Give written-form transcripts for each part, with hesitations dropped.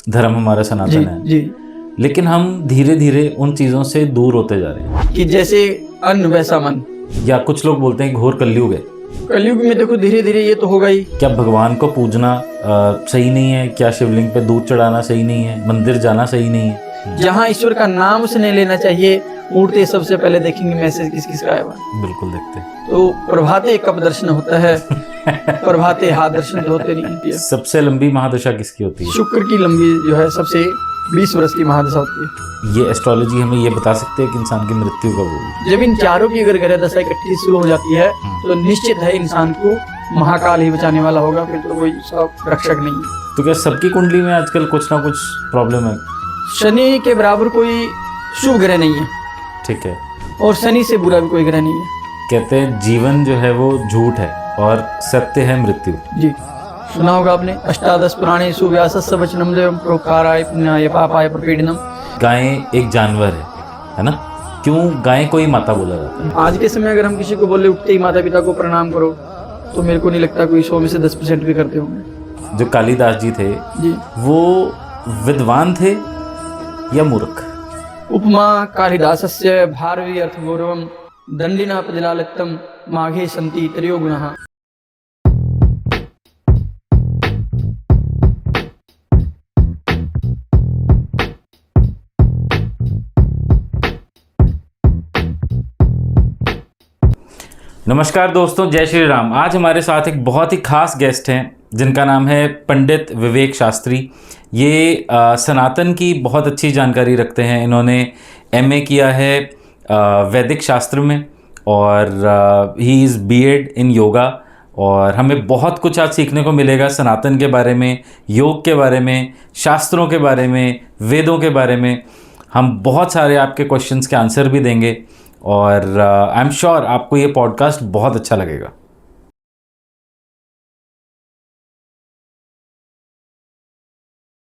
धर्म हमारा सनातन है जी। लेकिन हम धीरे धीरे उन चीज़ों से दूर होते जा रहे हैं कि जैसे अन्न वैसा मन। या कुछ लोग बोलते हैं कि घोर कलयुग है। कलयुग में देखो धीरे धीरे ये तो होगा ही। क्या भगवान को पूजना सही नहीं है? क्या शिवलिंग पे दूध चढ़ाना सही नहीं है? मंदिर जाना सही नहीं है? जहाँ ईश्वर का नाम उसने लेना चाहिए, उठते सबसे पहले देखेंगे मैसेज किस किस का आया हुआ। बिल्कुल देखते हैं। तो प्रभाते कब दर्शन होता है? प्रभाते हाथ दर्शन तो होते नहीं है। सबसे लंबी महादशा किसकी होती है? शुक्र की लंबी जो है सबसे 20 वर्ष की महादशा होती है। ये एस्ट्रोलॉजी हमें ये बता सकते हैं कि इंसान की मृत्यु कब होगी? जब इन चारों की अगर ग्रह दशा इकट्ठी शुरू हो जाती है तो निश्चित है इंसान को महाकाल ही बचाने वाला होगा, फिर तो कोई उसका रक्षक नहीं है। तो क्या सबकी कुंडली में आजकल कुछ ना कुछ प्रॉब्लम है? शनि के बराबर कोई शुभ ग्रह नहीं है, ठीक है। और शनि से बुरा भी कोई ग्रह नहीं है। कहते हैं जीवन जो है वो झूठ है और सत्य है मृत्यु। जी, सुना होगा आपने, अष्टादश पुराणेषु व्यासस्य वचनं देवं प्रोक्ताराय पुण्याय पापाय प्रपीडनम। गाय एक जानवर है ना? क्यों गाय को ही माता बोला जाता है? आज के समय अगर हम किसी को बोले उठते ही माता पिता को प्रणाम करो, तो मेरे को नहीं लगता कोई 100 में से 10% भी करते होंगे। जो कालिदास जी थे जी, वो विद्वान थे या मूर्ख? उपमा कालिदासस्य भारवी अर्थगौरवम दंडिना प्रजलालितम माघे सन्ति त्रयो गुणः। नमस्कार दोस्तों, जय श्री राम। आज हमारे साथ एक बहुत ही खास गेस्ट हैं जिनका नाम है पंडित विवेक शास्त्री। ये सनातन की बहुत अच्छी जानकारी रखते हैं। इन्होंने एमए किया है वैदिक शास्त्र में और ही इज़ बीएड इन योगा। और हमें बहुत कुछ आज सीखने को मिलेगा सनातन के बारे में, योग के बारे में, शास्त्रों के बारे में, वेदों के बारे में। हम बहुत सारे आपके क्वेश्चंस के आंसर भी देंगे और आई एम श्योर आपको ये पॉडकास्ट बहुत अच्छा लगेगा।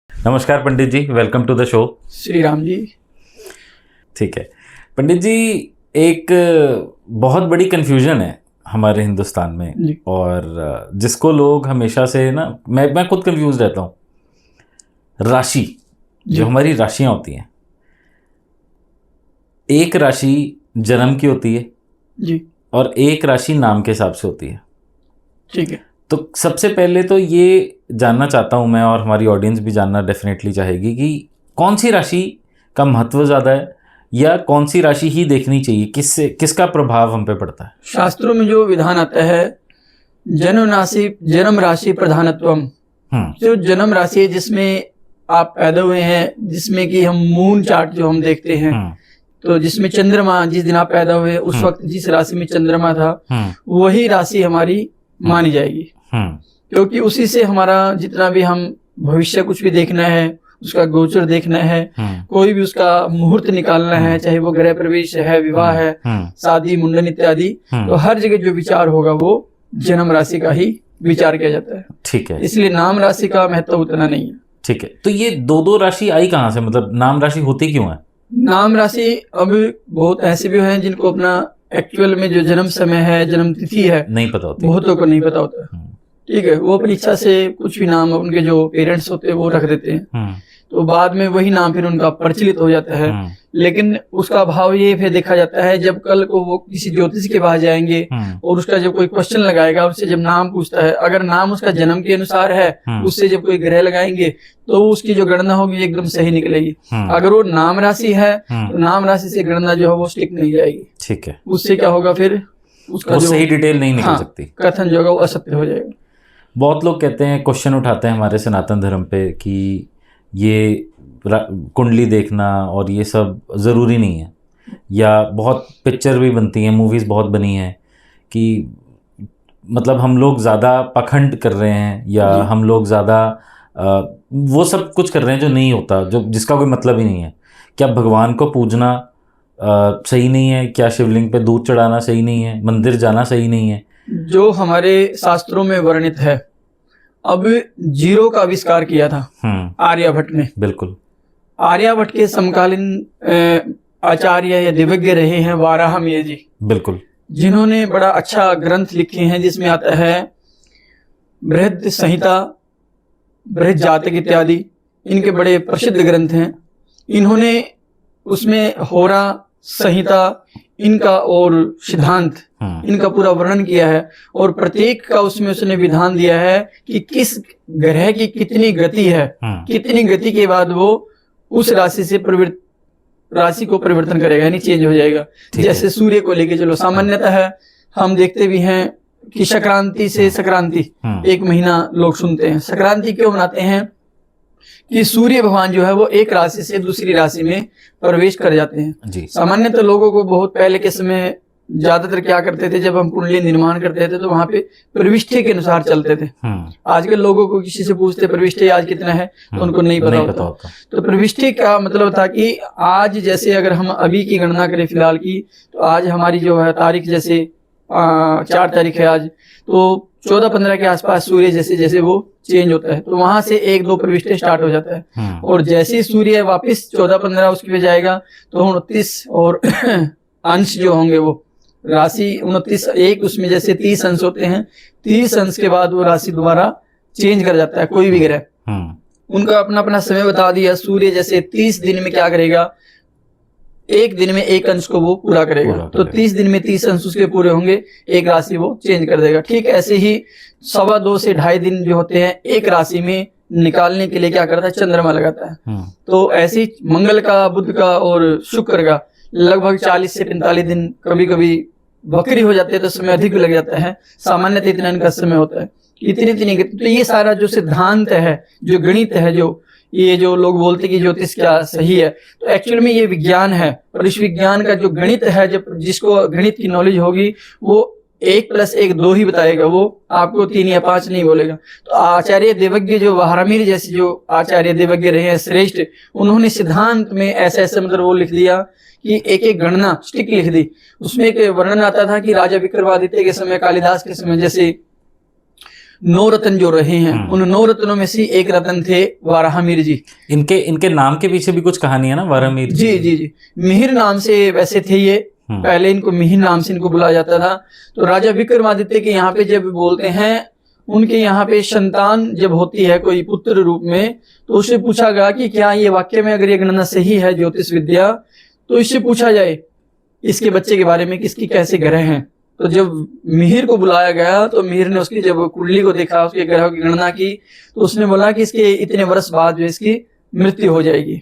नमस्कार Pandit ji, welcome to the show. Shri Ram ji. ठीक है पंडित जी, एक बहुत बड़ी कन्फ्यूजन है हमारे हिंदुस्तान में जी। और जिसको लोग हमेशा से ना, मैं खुद कंफ्यूज रहता हूँ। राशि, जो हमारी राशियाँ होती हैं, एक राशि जन्म की होती है जी, और एक राशि नाम के हिसाब से होती है। ठीक है। तो सबसे पहले तो ये जानना चाहता हूँ मैं, और हमारी ऑडियंस भी जानना डेफिनेटली चाहेगी, कि कौन सी राशि का महत्व ज़्यादा है या कौन सी राशि ही देखनी चाहिए, किसका प्रभाव हम पे पड़ता है? शास्त्रों में जो विधान आता है, जन्म राशि प्रधानत्वम। जो जन्म राशि है जिसमें आप पैदा हुए हैं, जिसमें कि हम मून चार्ट जो हम देखते हैं, तो जिसमें चंद्रमा जिस दिन आप पैदा हुए उस वक्त जिस राशि में चंद्रमा था वही राशि हमारी मानी जाएगी। क्योंकि उसी से हमारा जितना भी हम भविष्य कुछ भी देखना है, उसका गोचर देखना है, कोई भी उसका मुहूर्त निकालना है, चाहे वो गृह प्रवेश है, विवाह है, शादी, मुंडन इत्यादि, तो हर जगह जो विचार होगा वो जन्म राशि का ही विचार किया जाता है। ठीक है। इसलिए नाम राशि का महत्व उतना नहीं है। ठीक है। तो ये दो राशि आई कहाँ से? मतलब नाम राशि होती क्यों है? नाम राशि अब बहुत ऐसे भी हैं जिनको अपना एक्चुअल में जो जन्म समय है, जन्म तिथि है, नहीं पता होती। बहुतों को नहीं पता होता। ठीक है, वो अपनी इच्छा से कुछ भी नाम उनके जो पेरेंट्स होते हैं वो रख देते हैं, तो बाद में वही नाम फिर उनका प्रचलित हो जाता है। लेकिन उसका भाव ये फिर देखा जाता है, जब कल को वो किसी ज्योतिष के पास जाएंगे और उसका जब कोई क्वेश्चन लगाएगा, उससे जब नाम पूछता है, अगर नाम उसका जन्म के अनुसार है, उससे जब कोई ग्रह लगाएंगे तो उसकी जो गणना होगी एकदम सही निकलेगी। अगर वो नाम राशि है तो नाम राशि से गणना जो है वो स्टिक नहीं जाएगी। ठीक है। उससे क्या होगा, फिर उसका जो सही डिटेल नहीं निकल सकती, कथन जो होगा वो असत्य हो जाएगा। बहुत लोग कहते हैं, क्वेश्चन उठाते हैं हमारे सनातन धर्म पे कि ये कुंडली देखना और ये सब ज़रूरी नहीं है, या बहुत पिक्चर भी बनती हैं, मूवीज़ बहुत बनी हैं कि मतलब हम लोग ज़्यादा पखंड कर रहे हैं या हम लोग ज़्यादा वो सब कुछ कर रहे हैं जो नहीं होता, जिसका कोई मतलब ही नहीं है। क्या भगवान को पूजना सही नहीं है? क्या शिवलिंग पे दूध चढ़ाना सही नहीं है? मंदिर जाना सही नहीं है? जो हमारे शास्त्रों में वर्णित है, अब जीरो का आविष्कार किया था आर्यभट्ट ने। बिल्कुल। आर्यभट्ट के समकालीन आचार्य या दिव्यज्ञ रहे हैं वाराहमिहि जी। बिल्कुल। जिन्होंने बड़ा अच्छा ग्रंथ लिखे हैं, जिसमें आता है बृहद संहिता, बृहद जातक इत्यादि, इनके बड़े प्रसिद्ध ग्रंथ हैं। इन्होंने उसमें होरा संहिता इनका और सिद्धांत इनका पूरा वर्णन किया है, और प्रत्येक का उसमें उसने विधान दिया है कि किस ग्रह की कितनी गति है, कितनी गति के बाद वो उस राशि से राशि को परिवर्तन करेगा, यानी चेंज हो जाएगा। जैसे सूर्य को लेके चलो, सामान्यतः है हम देखते भी हैं कि संक्रांति से संक्रांति एक महीना लोग सुनते हैं। संक्रांति क्यों मनाते हैं? कि सूर्य भगवान जो है वो एक राशि से दूसरी राशि में प्रवेश कर जाते हैं। सामान्यतः लोगों को बहुत पहले के समय ज्यादातर क्या करते थे, जब हम कुंडली निर्माण करते थे तो वहां पे प्रविष्टि के अनुसार चलते थे। आजकल लोगों को किसी से पूछते प्रविष्टि आज कितना है तो उनको नहीं पता होता। तो प्रविष्टि का मतलब था कि आज जैसे अगर हम अभी की गणना करें फिलहाल की, तो आज हमारी जो है तारीख जैसे 4 तारीख है आज, तो 14-15 के आसपास सूर्य जैसे जैसे वो चेंज होता है तो वहां से 1-2 प्रविष्टि स्टार्ट हो जाता है। और जैसे ही सूर्य वापस 14-15 उसके पे जाएगा तो 29 और अंश जो होंगे वो राशि 29 एक उसमें जैसे 30 अंश होते हैं, 30 अंश के बाद वो राशि दोबारा चेंज कर जाता है कोई भी ग्रह। उनका अपना अपना समय बता दिया। सूर्य जैसे 30 दिन में क्या करेगा, एक दिन में एक अंश को वो पूरा करेगा, तो 30 दिन में 30 अंश उसके पूरे होंगे, एक राशि वो चेंज कर देगा। ठीक ऐसे ही 2.25 से 2.5 दिन जो होते हैं एक राशि में निकालने के लिए क्या करता है, चंद्रमा लगाता है। तो ऐसे ही मंगल का, बुध का और शुक्र का लगभग 40 से 45 दिन, कभी कभी बकरी हो जाती है तो समय अधिक लग जाता है, सामान्यतः इतना इनका समय होता है, इतनी। तो ये सारा जो सिद्धांत है, जो गणित है, जो ये जो लोग बोलते कि ज्योतिष क्या सही है, तो एक्चुअल में ये विज्ञान है। और इस विज्ञान का जो गणित है, जब जिसको गणित की नॉलेज होगी वो 1+1 2 ही बताएगा, वो आपको 3 या 5 नहीं बोलेगा। तो आचार्य देवज्ञ जो वारामिर जैसे जो आचार्य देवज्ञ रहे हैं श्रेष्ठ, उन्होंने सिद्धांत में ऐसे ऐसे मतलब वो लिख दिया कि एक एक गणना स्टिक लिख दी। उसमें एक वर्णन आता था कि राजा विक्रमादित्य के समय, कालिदास के समय जैसे 9 रत्न जो रहे हैं, उन 9 रत्नों में से एक रत्न थे वाराहमिर जी। इनके नाम के पीछे भी कुछ कहानी है ना, वाराहमिर जी। मिहिर नाम से वैसे थे ये, पहले इनको मिहिर नाम से इनको बुलाया जाता था। तो राजा विक्रमादित्य के यहाँ पे जब बोलते हैं, उनके यहाँ पे संतान जब होती है कोई पुत्र रूप में, तो उससे पूछा गया कि क्या ये वाक्य में अगर ये गणना सही है ज्योतिष विद्या, तो इससे पूछा जाए इसके बच्चे के बारे में, किसकी कैसे ग्रह हैं। तो जब मिहिर को बुलाया गया तो मिहिर ने उसकी जब कुंडली को देखा, उसके ग्रह की गणना की, तो उसने बोला कि इसके इतने वर्ष बाद जो इसकी मृत्यु हो जाएगी।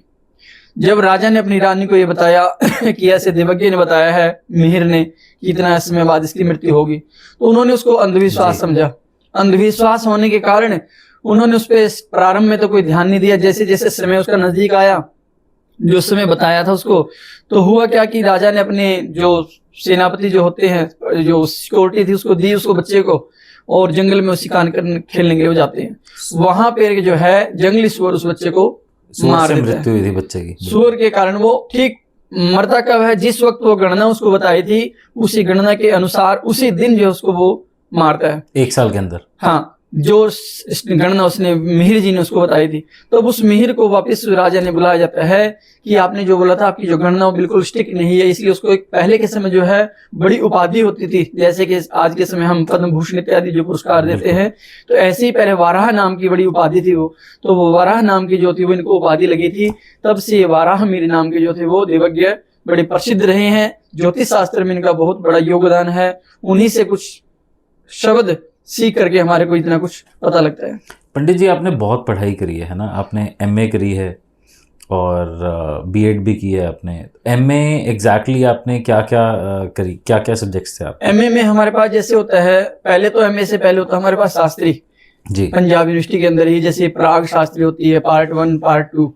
जब राजा ने अपनी रानी को ये बताया कि ऐसे देवज्ञ ने बताया है मिहिर ने कि इतना समय बाद इसकी मृत्यु होगी, तो उन्होंने उसको अंधविश्वास समझा। अंधविश्वास होने के कारण उन्होंने उस पर प्रारंभ में तो कोई ध्यान नहीं दिया। जैसे जैसे समय उसका नजदीक आया, जो समय बताया था उसको, तो हुआ क्या कि राजा ने अपने जो सेनापति जो होते हैं, जो सिक्योरिटी थी उसको दी उसको बच्चे को, और जंगल में उसी कान खेलने के लिए वो जाते हैं। वहां पे जो है जंगली सुअर उस बच्चे को मार देता है। मृत्यु हुई थी बच्चे की सुअर के कारण। वो ठीक मरता कब है, जिस वक्त वो गणना उसको बताई थी उसी गणना के अनुसार उसी दिन जो उसको वो मारता है, 1 साल के अंदर। हाँ, जो गणना उसने मिहिर जी ने उसको बताई थी। तो उस मिहिर को वापस राजा ने बुलाया जाता है कि आपने जो बोला था आपकी जो गणना वो बिल्कुल स्टिक नहीं है, इसलिए उसको एक पहले के समय जो है बड़ी उपाधि होती थी, जैसे कि आज के समय हम पद्म भूषण इत्यादि जो पुरस्कार देते हैं, तो ऐसे ही पहले वाराह नाम की बड़ी उपाधि थी वो। तो वो वाराह नाम की जो थी वो इनको उपाधि लगी थी, तब से वाराहमिर नाम के जो थे वो देवज्ञ बड़े प्रसिद्ध रहे हैं। ज्योतिष शास्त्र में इनका बहुत बड़ा योगदान है, उन्हीं से कुछ शब्द सीख करके हमारे को इतना कुछ पता लगता है। पंडित जी, आपने बहुत पढ़ाई करी है ना, आपने MA करी है और B.Ed भी की है आपने। MA एग्जैक्टली आपने क्या क्या करी, क्या क्या सब्जेक्ट्स थे आप? MA में हमारे पास जैसे होता है, पहले तो MA से पहले होता है हमारे पास शास्त्री जी, पंजाब यूनिवर्सिटी के अंदर ही, जैसे प्राग शास्त्री होती है पार्ट 1 पार्ट 2,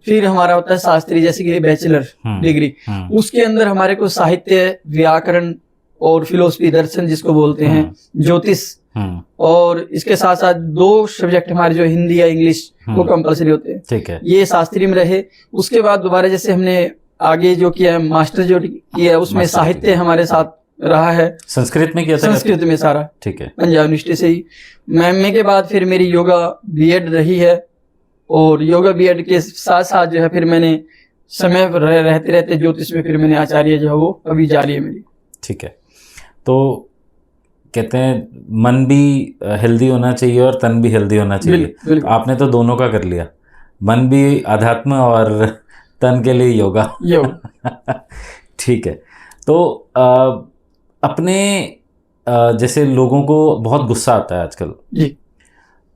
फिर हमारा होता है शास्त्री जैसे कि बैचलर डिग्री। उसके अंदर हमारे को साहित्य, व्याकरण और फिलोसफी, दर्शन जिसको बोलते हैं, ज्योतिष, और इसके साथ साथ 2 सब्जेक्ट हमारे जो हिंदी या इंग्लिश वो कंपलसरी होते हैं। ठीक है, ये शास्त्री में रहे। उसके बाद दोबारा जैसे हमने आगे जो किया है मास्टर जो किया है उसमें साहित्य हमारे साथ रहा है। संस्कृत में किया था? संस्कृत में सारा, ठीक है, पंजाब यूनिवर्सिटी से ही। MA के बाद फिर मेरी योगा B.Ed रही है, और योगा B.Ed के साथ साथ जो है फिर मैंने समय रहते रहते ज्योतिष में फिर मैंने आचार्य जो है वो अभी जारी है मेरी। ठीक है, तो कहते हैं मन भी हेल्दी होना चाहिए और तन भी हेल्दी होना चाहिए। बिल्कुल। आपने तो दोनों का कर लिया। मन भी अध्यात्म और तन के लिए योगा। ठीक है। तो अपने जैसे लोगों को बहुत गुस्सा आता है आजकल जी,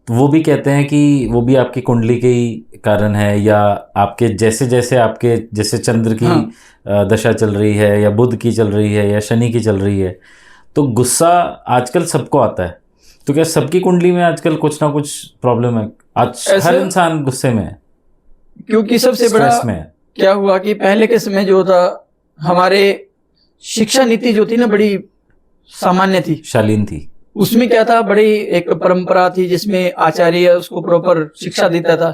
तो वो भी कहते हैं कि वो भी आपकी कुंडली के ही कारण है, या आपके जैसे चंद्र की हाँ। दशा चल रही है, या बुध की चल रही है, या शनि की चल रही है। तो गुस्सा आजकल सबको आता है, तो क्या सबकी कुंडली में आजकल कुछ ना कुछ प्रॉब्लम है? आज हर इंसान गुस्से में है, क्योंकि सबसे बड़ा स्ट्रेस में है। क्या हुआ कि पहले के समय जो था, हमारे शिक्षा नीति जो थी ना, बड़ी सामान्य थी, शालीन थी। उसमें क्या था, बड़ी एक परंपरा थी जिसमें आचार्य उसको प्रॉपर शिक्षा देता था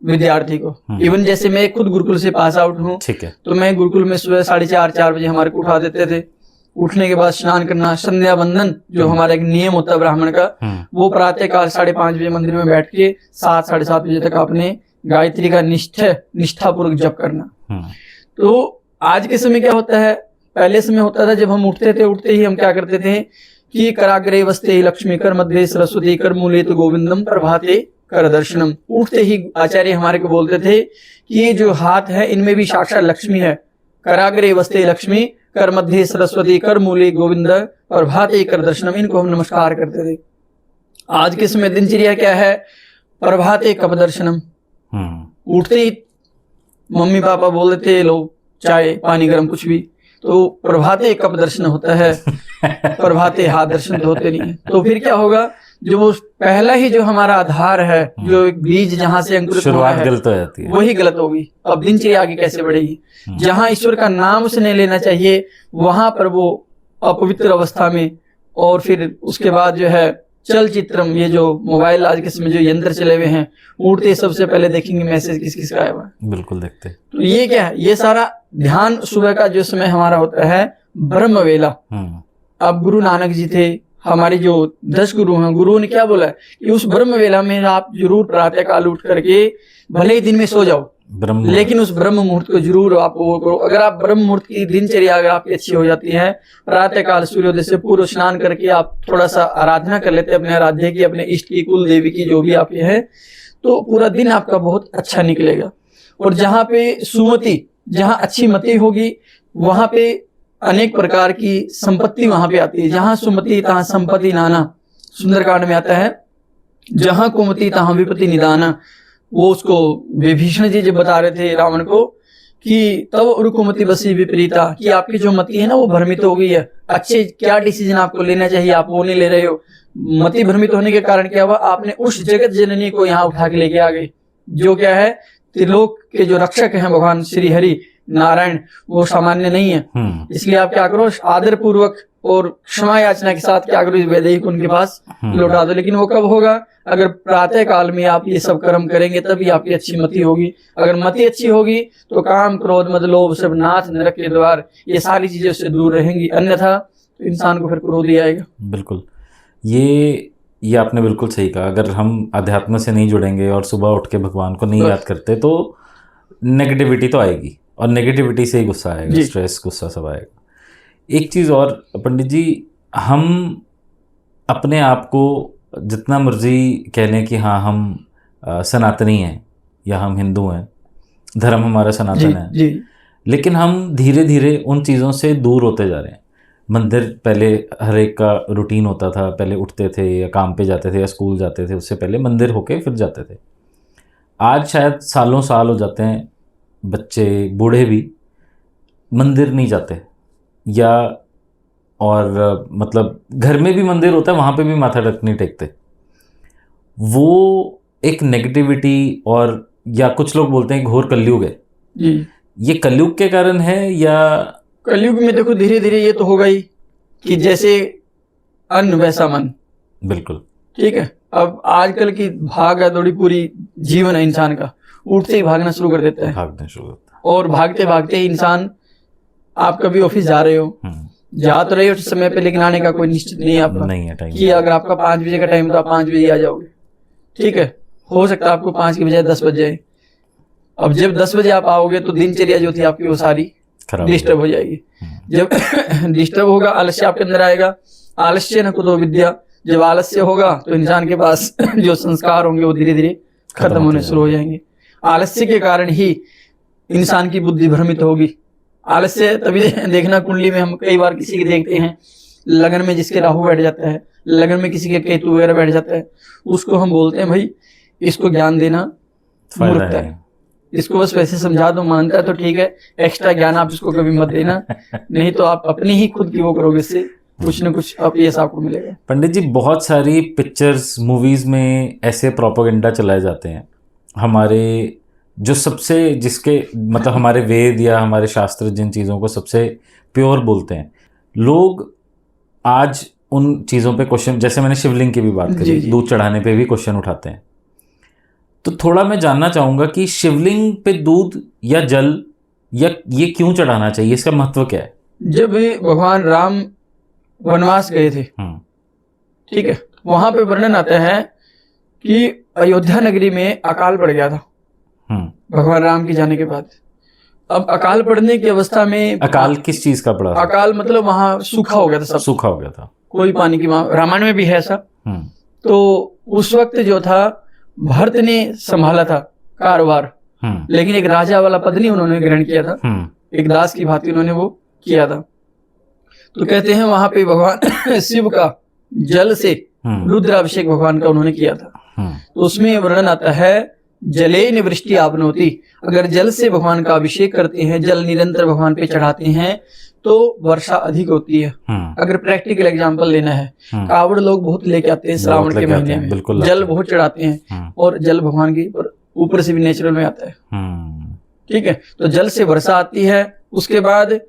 विद्यार्थी को। इवन जैसे मैं खुद गुरुकुल से पास आउट हूँ, ठीक है। तो मैं गुरुकुल में सुबह 4:30 बजे हमारे को उठा देते थे। उठने के बाद स्नान करना, संध्या बंदन जो हमारा एक नियम होता है ब्राह्मण का, वो प्रातः काल 5:30 बजे मंदिर में बैठ के 7 साढ़े 7 बजे तक आपने गायत्री का निष्ठापूर्वक जप करना। तो आज के समय क्या होता है, पहले समय होता था जब हम उठते ही हम क्या करते थे कि कराग्रे वस्ते लक्ष्मी, कर मध्य सरस्वती, कर मूले तो गोविंदम, प्रभाते कर दर्शनम। उठते ही आचार्य हमारे को बोलते थे कि ये जो हाथ है इनमें भी साक्षात लक्ष्मी है। कराग्रे वस्ते लक्ष्मी, कर मध्य सरस्वती, कर मूले गोविंद, प्रभाते कर दर्शनम, इनको हम नमस्कार करते थे। आज के समय दिनचर्या क्या है, प्रभाते कप दर्शनम। उठते ही मम्मी पापा बोल देते लो चाय पानी गरम कुछ भी, तो प्रभाते कप दर्शन होता है, प्रभाते हाथ दर्शन तो होते नहीं है। तो फिर क्या होगा, जो वो पहला ही जो हमारा आधार है, जो एक बीज जहां से अंकुरित हुआ है, गलत हो जाती है, वही गलत होगी। अब दिनचर्या आगे कैसे बढ़ेगी? जहां ईश्वर का नाम उसने लेना चाहिए वहां पर वो अपवित्र अवस्था में, और फिर उसके बाद जो है चलचित्रम, ये जो मोबाइल आज के समय जो यंत्र चले हुए हैं, उठते सबसे पहले देखेंगे मैसेज किस किस का आया हुआ है। बिल्कुल देखते। तो ये क्या है, ये सारा ध्यान सुबह का जो समय हमारा होता है ब्रह्म वेला। अब गुरु नानक जी थे, हमारे जो 10 गुरु हैं, गुरुओं ने क्या बोला है कि उस ब्रह्म वेला में आप जरूर प्रातः काल उठ करके भले ही दिन में सो जाओ, लेकिन उस ब्रह्म मुहूर्त को जरूर आप वो करो। अगर आप ब्रह्म मुहूर्त की दिनचर्या अगर आपकी अच्छी हो जाती है, प्रातः काल सूर्योदय से पूर्व स्नान करके आप थोड़ा सा आराधना कर लेते हैं अपने आराध्य की, अपने इष्ट की, कुल देवी की, जो भी आपके है, तो पूरा दिन आपका बहुत अच्छा निकलेगा। और जहाँ पे सुमति, जहाँ अच्छी मति होगी, वहां पे अनेक प्रकार की संपत्ति वहां पे आती है। जहाँ सुमति तहाँ संपत्ति नाना, सुंदरकांड में आता है, जहाँ कुमति तहाँ विपत्ति निदाना। वो उसको विभीषण जी जब बता रहे थे रावण को कि तब उरुकुमति बसी विपरीता, कि आपकी जो मति है ना वो भ्रमित हो गई है, अच्छे क्या डिसीजन आपको लेना चाहिए आप वो नहीं ले रहे हो। मति भ्रमित होने के कारण क्या हुआ, आपने उस जगत जननी को यहाँ उठा के लेके आ गए, जो क्या है त्रिलोक के जो रक्षक हैं भगवान श्री हरि नारायण, वो सामान्य नहीं है। इसलिए आप क्या करो, आदर पूर्वक और क्षमा याचना के साथ क्या करो, इस वैदेही उनके पास लौटा दो। लेकिन वो कब होगा, अगर प्रातः काल में आप ये सब कर्म करेंगे तभी आपकी अच्छी मति होगी। अगर मति अच्छी होगी तो काम क्रोध मद लोभ सब नाथ नरक के द्वार, ये सारी चीजें उससे दूर रहेंगी, अन्यथा तो इंसान को फिर क्रोध ही आएगा। बिल्कुल, ये आपने बिल्कुल सही कहा। अगर हम अध्यात्म से नहीं जुड़ेंगे और सुबह उठ के भगवान को नहीं याद करते तो नेगेटिविटी तो आएगी, और नेगेटिविटी से ही गुस्सा आएगा, स्ट्रेस गुस्सा सब आएगा। एक चीज़ और पंडित जी, हम अपने आप को जितना मर्जी कह लें कि हाँ हम सनातनी हैं या हम हिंदू हैं, धर्म हमारा सनातन है, लेकिन हम धीरे धीरे उन चीज़ों से दूर होते जा रहे हैं। मंदिर पहले हर एक का रूटीन होता था, पहले उठते थे या काम पे जाते थे या स्कूल जाते थे, उससे पहले मंदिर होके फिर जाते थे। आज शायद सालों साल हो जाते हैं, बच्चे बूढ़े भी मंदिर नहीं जाते, या और मतलब घर में भी मंदिर होता है वहाँ पे भी माथा नहीं टेकते। वो एक नेगेटिविटी, और या कुछ लोग बोलते हैं घोर कलयुग है। ये कलयुग के कारण है, या कलयुग में देखो धीरे धीरे ये तो होगा ही कि जैसे अन्न वैसा मन। बिल्कुल ठीक है। अब आजकल की भागा दौड़ी पूरी जीवन है इंसान का, उठते ही भागना शुरू कर देता है, भागना शुरू करता है, और भागते भागते ही इंसान, आप कभी ऑफिस जा रहे हो, जा तो रहे हो समय पे, लेकिन आने का कोई निश्चित नहीं है आपका, नहीं है टाइम, कि अगर आपका 5 बजे का टाइम तो आप 5 बजे आ जाओगे। ठीक है, हो सकता है आपको 5 की बजाय 10 बज जाए। अब जब 10 बजे आप आओगे तो दिनचर्या जो थी आपकी वो सारी डिस्टर्ब हो जाएगी। जब डिस्टर्ब होगा, आलस्य आपके अंदर आएगा, आलस्य न कुतो विद्या। जब आलस्य होगा तो इंसान के पास जो संस्कार होंगे वो धीरे धीरे खत्म होने शुरू हो जाएंगे। आलस्य के कारण ही इंसान की बुद्धि भ्रमित होगी। आलस्य तभी देखना, कुंडली में हम कई बार किसी के देखते हैं लगन में जिसके राहु बैठ जाता है, लगन में किसी के केतु वगैरह बैठ जाता है, उसको हम बोलते हैं भाई इसको ज्ञान देना मूर्खता है, इसको बस वैसे समझा दो, मानता है तो ठीक है, एक्स्ट्रा ज्ञान आप इसको कभी मत देना, नहीं तो आप अपनी ही खुद की वो करोगे, इससे कुछ न कुछ आप ये आपको मिलेगा। पंडित जी, बहुत सारी पिक्चर्स मूवीज में ऐसे प्रोपेगेंडा चलाए जाते हैं, हमारे जो सबसे जिसके मतलब हमारे वेद या हमारे शास्त्र जिन चीज़ों को सबसे प्योर बोलते हैं, लोग आज उन चीज़ों पे क्वेश्चन, जैसे मैंने शिवलिंग की भी बात करी, दूध चढ़ाने पे भी क्वेश्चन उठाते हैं। तो थोड़ा मैं जानना चाहूँगा कि शिवलिंग पे दूध या जल या ये क्यों चढ़ाना चाहिए, इसका महत्व क्या है? जब भगवान राम वनवास गए थे, ठीक है, वहां पे वर्णन आता है कि अयोध्या नगरी में अकाल पड़ गया था भगवान राम के जाने के बाद। अब अकाल पड़ने की अवस्था में, अकाल किस चीज का पड़ा? अकाल मतलब वहां सूखा हो गया था, सब सूखा हो गया था, कोई पानी की, रामायण में भी है ऐसा। तो उस वक्त जो था भरत ने संभाला था कारोबार, लेकिन एक राजा वाला पद नहीं उन्होंने ग्रहण किया था, एक दास की भांति उन्होंने वो किया था। तो कहते हैं वहां पे भगवान शिव का जल से रुद्राभिषेक भगवान का उन्होंने किया था। तो उसमें वर्णन आता है जले निवृष्टि आपनोति, अगर जल से भगवान का अभिषेक करते हैं, जल निरंतर भगवान पे चढ़ाते हैं तो वर्षा अधिक होती है। अगर प्रैक्टिकल एग्जांपल लेना है, कावड़ लोग बहुत लेके आते हैं श्रावण के महीने में, जल बहुत चढ़ाते हैं, और जल भगवान की ऊपर से भी नेचुरल में आता है, ठीक है। तो जल से वर्षा आती है, उसके बाद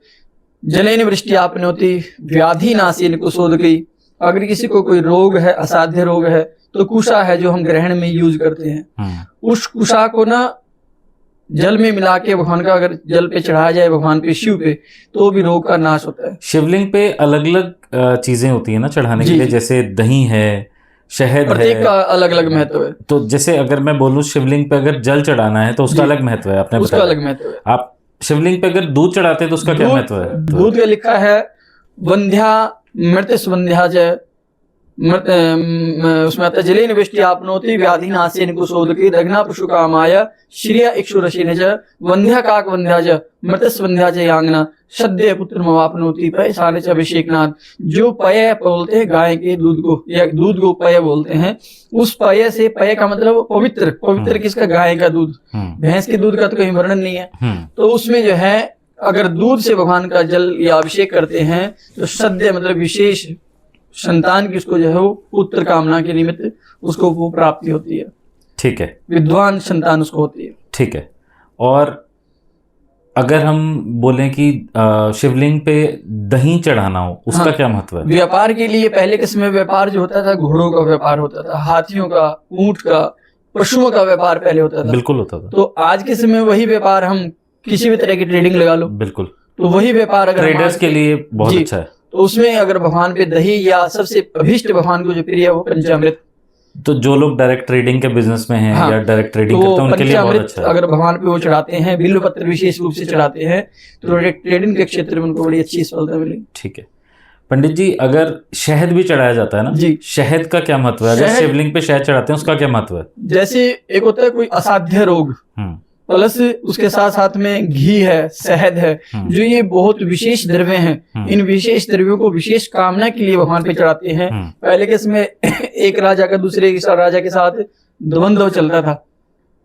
जलेन वृष्टि आपनोति व्याधि नासीन कुशोदकी, अगर किसी को कोई रोग है, असाध्य रोग है, तो कुशा है जो हम ग्रहण में यूज करते हैं, उस कुशा को ना जल में मिला के भगवान का अगर जल पे चढ़ाया जाए, भगवान पे, शिव पे, तो भी रोग का नाश होता है। शिवलिंग पे अलग अलग चीजें होती है ना चढ़ाने के लिए, जैसे दही है, शहद है, प्रत्येक का अलग अलग महत्व है। तो जैसे अगर मैं बोलूं शिवलिंग पे अगर जल चढ़ाना है तो उसका अलग महत्व है, आपने उसका अलग महत्व है। आप शिवलिंग पे अगर दूध चढ़ाते हैं तो उसका क्या महत्व है? दूध का लिखा है वंध्या मृत्यु वंध्या जय, उसमें आता है जलेन वृष्टि आपनोति व्याधि नासेन कुशोदकी दग्ना पशु कामाय श्रिया इक्षुरशीन च वंध्या काक वंध्या च मृतस वंध्या च यांगना सद्य पुत्र मवापनोति पय सारे च अभिषेकनाथ। जो पय बोलते हैं गाय के दूध को, या दूध को पय बोलते हैं, उस पय से, पय का मतलब पवित्र, पवित्र किसका? गाय का दूध। भैंस के दूध का तो कहीं वर्णन नहीं है। तो उसमें जो है अगर दूध से भगवान का जल या अभिषेक करते हैं तो सद्य मतलब विशेष संतान की उसको जो है वो पुत्र कामना के निमित्त उसको वो प्राप्ति होती है, ठीक है, विद्वान संतान उसको होती है, ठीक है। और अगर हम बोलें कि शिवलिंग पे दही चढ़ाना हो, उसका क्या महत्व है? व्यापार के लिए पहले के समय व्यापार जो होता था, घोड़ों का व्यापार होता था, हाथियों का, ऊंट का, पशुओं का व्यापार पहले होता था, बिल्कुल होता था। तो आज के समय वही व्यापार, हम किसी भी तरह की ट्रेडिंग लगा लो, बिल्कुल, तो वही व्यापार अगर ट्रेडर्स के लिए बहुत अच्छा है। तो उसमें अगर भगवान पे दही, या सबसे अभीष्ट भगवान को जो प्रिय है वो पंचामृत, तो जो लोग डायरेक्ट ट्रेडिंग के बिजनेस में हैं, या डायरेक्ट ट्रेडिंग करते हैं, उनके लिए बहुत अच्छा है। अगर भगवान पे वो चढ़ाते हैं, बिल्व पत्र विशेष रूप से चढ़ाते हैं, तो ट्रेडिंग के क्षेत्र में उनको बड़ी अच्छी सफलता मिलेगी। ठीक है पंडित जी, अगर शहद भी चढ़ाया जाता है ना जी, शहद का क्या महत्व है? अगर शिवलिंग पे शहद चढ़ाते हैं उसका क्या महत्व है? जैसे एक होता है कोई असाध्य रोग, प्लस उसके साथ साथ में घी है, शहद है, जो ये बहुत विशेष द्रव्य हैं, इन विशेष द्रव्यों को विशेष कामना के लिए भगवान पे चढ़ाते हैं। पहले के समय एक राजा का दूसरे राजा के साथ द्वंद्व चलता था,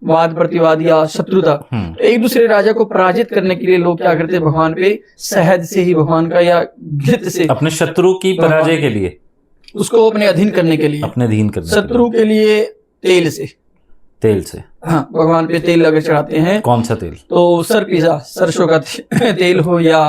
वाद प्रतिवाद या शत्रुता, तो एक दूसरे राजा को पराजित करने के लिए लोग क्या करते, भगवान पे शहद से ही भगवान का, या घृत से, अपने शत्रु की पराजय के लिए, उसको अपने अधीन करने के लिए, अपने अधीन करने, शत्रु के लिए तेल से, तेल से, हाँ, भगवान पे तेल लगा चढ़ाते हैं। कौन सा तेल? तो सरसों का तेल हो या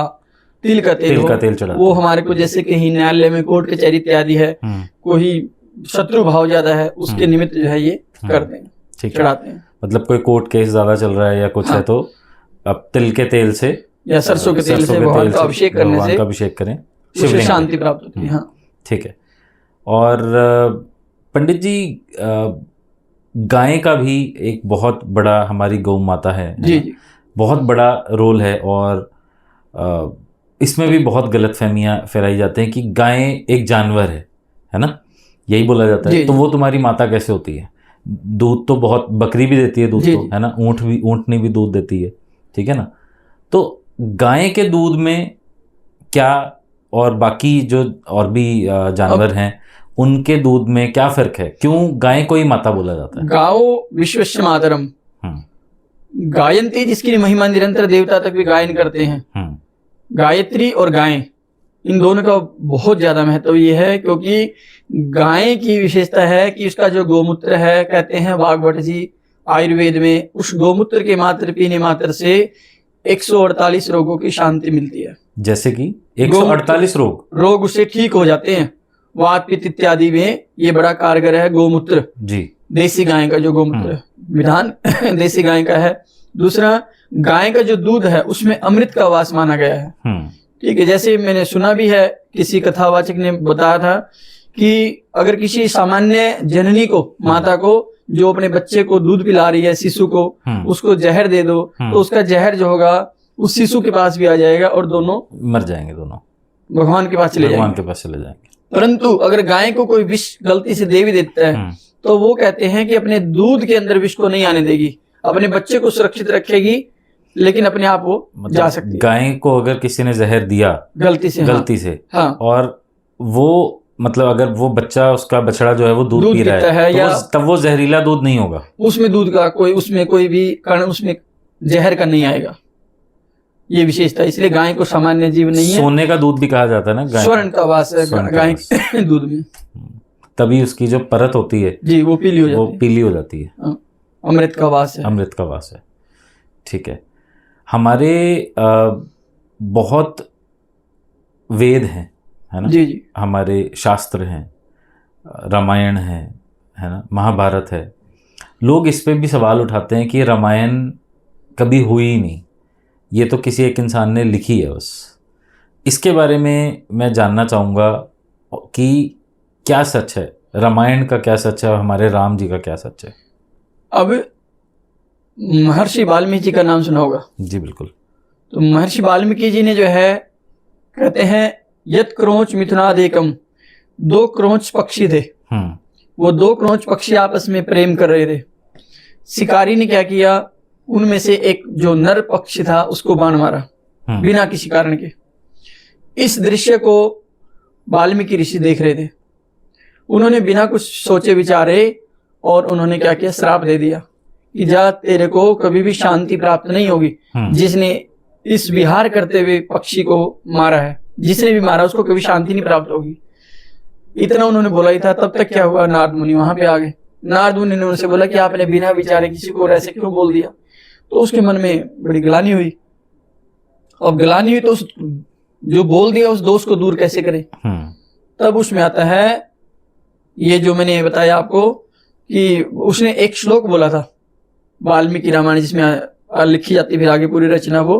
तिल का तेल हो, वो हमारे को जैसे कहीं न्यायालय में कोर्ट कचहरी इत्यादि है, कोई शत्रु भाव ज्यादा है, उसके निमित्त जो है ये करते हैं, चढ़ाते हैं। मतलब कोई कोर्ट केस ज्यादा चल रहा है या कुछ है, तो अब तिल के तेल से या सरसों के तेल से भगवान का अभिषेक करने से अभिषेक करें, शांति प्राप्त होती है। हाँ, ठीक है। और पंडित जी, गाय का भी एक बहुत बड़ा, हमारी गौ माता है जी, बहुत बड़ा रोल है, और इसमें भी बहुत गलतफहमियां फैलाई जाती हैं कि गाय एक जानवर है ना, यही बोला जाता है। तो वो तुम्हारी माता कैसे होती है? दूध तो बहुत, बकरी भी देती है दूध जी, तो, जी। है ना, ऊँटनी भी दूध देती है, ठीक है ना। तो गाय के दूध में क्या, और बाकी जो और भी जानवर हैं उनके दूध में क्या फर्क है, क्यों गाय को ही माता बोला जाता है? गाओ विश्वस्य मातरम, गायंती जिसकी महिमा निरंतर देवता तक भी गायन करते हैं। गायत्री और गाय, इन दोनों का बहुत ज्यादा महत्व ये है, क्योंकि गाय की विशेषता है कि उसका जो गोमूत्र है, कहते हैं वाग्भट जी आयुर्वेद में, उस गोमूत्र के मात्र पीने मात्र से 148 रोगों की शांति मिलती है। जैसे कि 148 रोग उससे ठीक हो जाते हैं। वात पित्त इत्यादि में ये बड़ा कारगर है गोमूत्र जी। देसी गाय का जो गोमूत्र विधान देसी गाय का है। दूसरा, गाय का जो दूध है उसमें अमृत का वास माना गया है। ठीक है, जैसे मैंने सुना भी है, किसी कथावाचक ने बताया था कि अगर किसी सामान्य जननी को, माता को, जो अपने बच्चे को दूध पिला रही है, शिशु को, उसको जहर दे दो तो उसका जहर जो होगा उस शिशु के पास भी आ जाएगा और दोनों मर जाएंगे, दोनों भगवान के पास चले जाएंगे। परंतु अगर गाय को कोई विष गलती से दे भी देता है तो वो कहते हैं कि अपने दूध के अंदर विष को नहीं आने देगी, अपने बच्चे को सुरक्षित रखेगी, लेकिन अपने आप वो जा सकती है। गाय को अगर किसी ने जहर दिया गलती से, हाँ, और वो मतलब अगर वो बच्चा, उसका बछड़ा जो है वो दूध पी रहा है, या तब वो जहरीला दूध नहीं होगा, उसमें दूध का उसमें कोई भी कण उसमें जहर का नहीं आएगा। ये विशेषता, इसलिए गाय को सामान्य जीव नहीं है। सोने का दूध भी कहा जाता है ना, गाय स्वर्ण का वास है गाय के दूध में, तभी उसकी जो परत होती है जी वो पीली हो जाती है। अमृत का वास है। ठीक है। हमारे बहुत वेद हैं, है ना, जी। हमारे शास्त्र हैं, रामायण है ना, महाभारत है। लोग इस पे भी सवाल उठाते हैं कि रामायण कभी हुई ही नहीं, ये तो किसी एक इंसान ने लिखी है बस। इसके बारे में मैं जानना चाहूँगा कि क्या सच है, रामायण का क्या सच है और हमारे राम जी का क्या सच है? अब महर्षि वाल्मीकि जी का नाम सुना होगा? जी बिल्कुल। तो महर्षि वाल्मीकि जी ने जो है, कहते हैं यत क्रोच मिथुनादेकम, 2 क्रोच पक्षी थे। वो 2 क्रोच पक्षी आपस में प्रेम कर रहे थे। शिकारी ने क्या किया, उनमें से एक जो नर पक्षी था उसको बाण मारा बिना किसी कारण के। इस दृश्य को वाल्मीकि ऋषि देख रहे थे। उन्होंने बिना कुछ सोचे विचारे और उन्होंने क्या किया, श्राप दे दिया कि जा, तेरे को कभी भी शांति प्राप्त नहीं होगी। जिसने इस विहार करते हुए पक्षी को मारा है, जिसने भी मारा उसको कभी शांति नहीं प्राप्त होगी। इतना उन्होंने बोला ही था। तब तक क्या हुआ, नारद मुनि वहां पे आ गए। नारद मुनि ने उनसे बोला कि आपने बिना विचारे किसी को ऐसे क्यों बोल दिया? तो उसके मन में बड़ी ग्लानि हुई। अब ग्लानि हुई तो जो बोल दिया उस दोष को दूर कैसे करे? तब उसमें आता है ये जो मैंने बताया आपको कि उसने एक श्लोक बोला था वाल्मीकि रामायण, जिसमें लिखी जाती है फिर आगे पूरी रचना वो।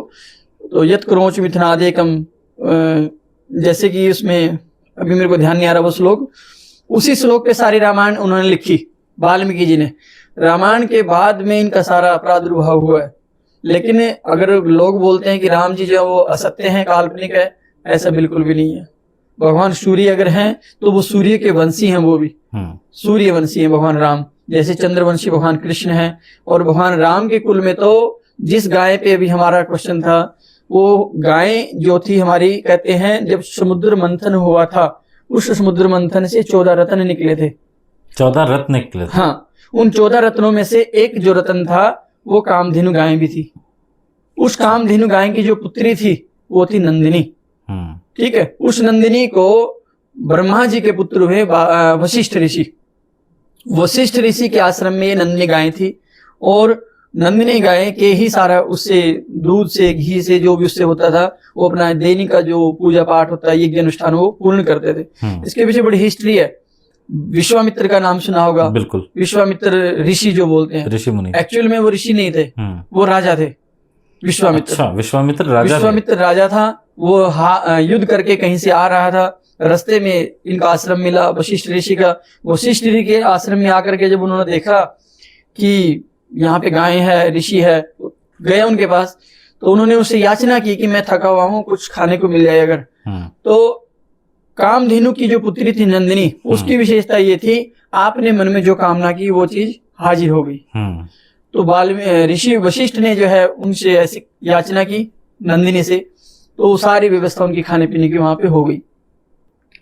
तो यत क्रोच मिथुनादेकम, जैसे कि उसमें अभी मेरे को ध्यान नहीं आ रहा वो श्लोक, उसी श्लोक पे सारी रामायण उन्होंने लिखी वाल्मीकि जी ने। रामायण के बाद में इनका सारा प्रादुर्भाव हुआ है। लेकिन अगर लोग बोलते हैं कि राम जी जो वो असत्य हैं, काल्पनिक है, ऐसा बिल्कुल भी नहीं है। भगवान सूर्य अगर हैं तो वो सूर्य के वंशी हैं, वो भी सूर्य वंशी हैं भगवान राम। जैसे चंद्रवंशी भगवान कृष्ण हैं। और भगवान राम के कुल में तो जिस गाय पे अभी हमारा क्वेश्चन था, वो गाय जो थी हमारी, कहते हैं जब समुद्र मंथन हुआ था, उस समुद्र मंथन से 14 रत्न निकले थे। 14 रत्न निकले थे? हाँ, उन 14 रत्नों में से एक जो रत्न था वो कामधेनु गाय भी थी। उस कामधेनु गाय की जो पुत्री थी वो थी नंदिनी। ठीक है, उस नंदिनी को ब्रह्मा जी के पुत्र हुए वशिष्ठ ऋषि। वशिष्ठ ऋषि के आश्रम में नंदिनी गाय थी। और नंदिनी गाय के ही सारा उससे दूध से, घी से, जो भी उससे होता था, वो अपना दैनिक का जो पूजा पाठ होता है, यज्ञ अनुष्ठान, वो पूर्ण करते थे। इसके पीछे बड़ी हिस्ट्री है। विश्वामित्र का नाम सुना होगा? बिल्कुल। विश्वामित्र ऋषि जो बोलते हैं, ऋषि मुनि, एक्चुअल में वो ऋषि नहीं थे, वो राजा थे। विश्वामित्र, अच्छा, विश्वामित्र राजा था। वो युद्ध करके कहीं से आ रहा था, रास्ते में इनका आश्रम मिला वशिष्ठ ऋषि का। वशिष्ठ ऋषि के आश्रम में आकर के जब उन्होंने देखा कि यहाँ पे गाय है, ऋषि है, गए उनके पास। तो उन्होंने उससे याचना की कि मैं थका हुआ हूँ, कुछ खाने को मिल जाए अगर। तो कामधेनु की जो पुत्री थी नंदिनी, उसकी विशेषता ये थी, आपने मन में जो कामना की वो चीज हाजिर हो गई। तो ऋषि वशिष्ठ ने जो है उनसे ऐसी याचना की नंदिनी से, तो वो सारी व्यवस्था उनकी खाने पीने की वहां पे हो गई।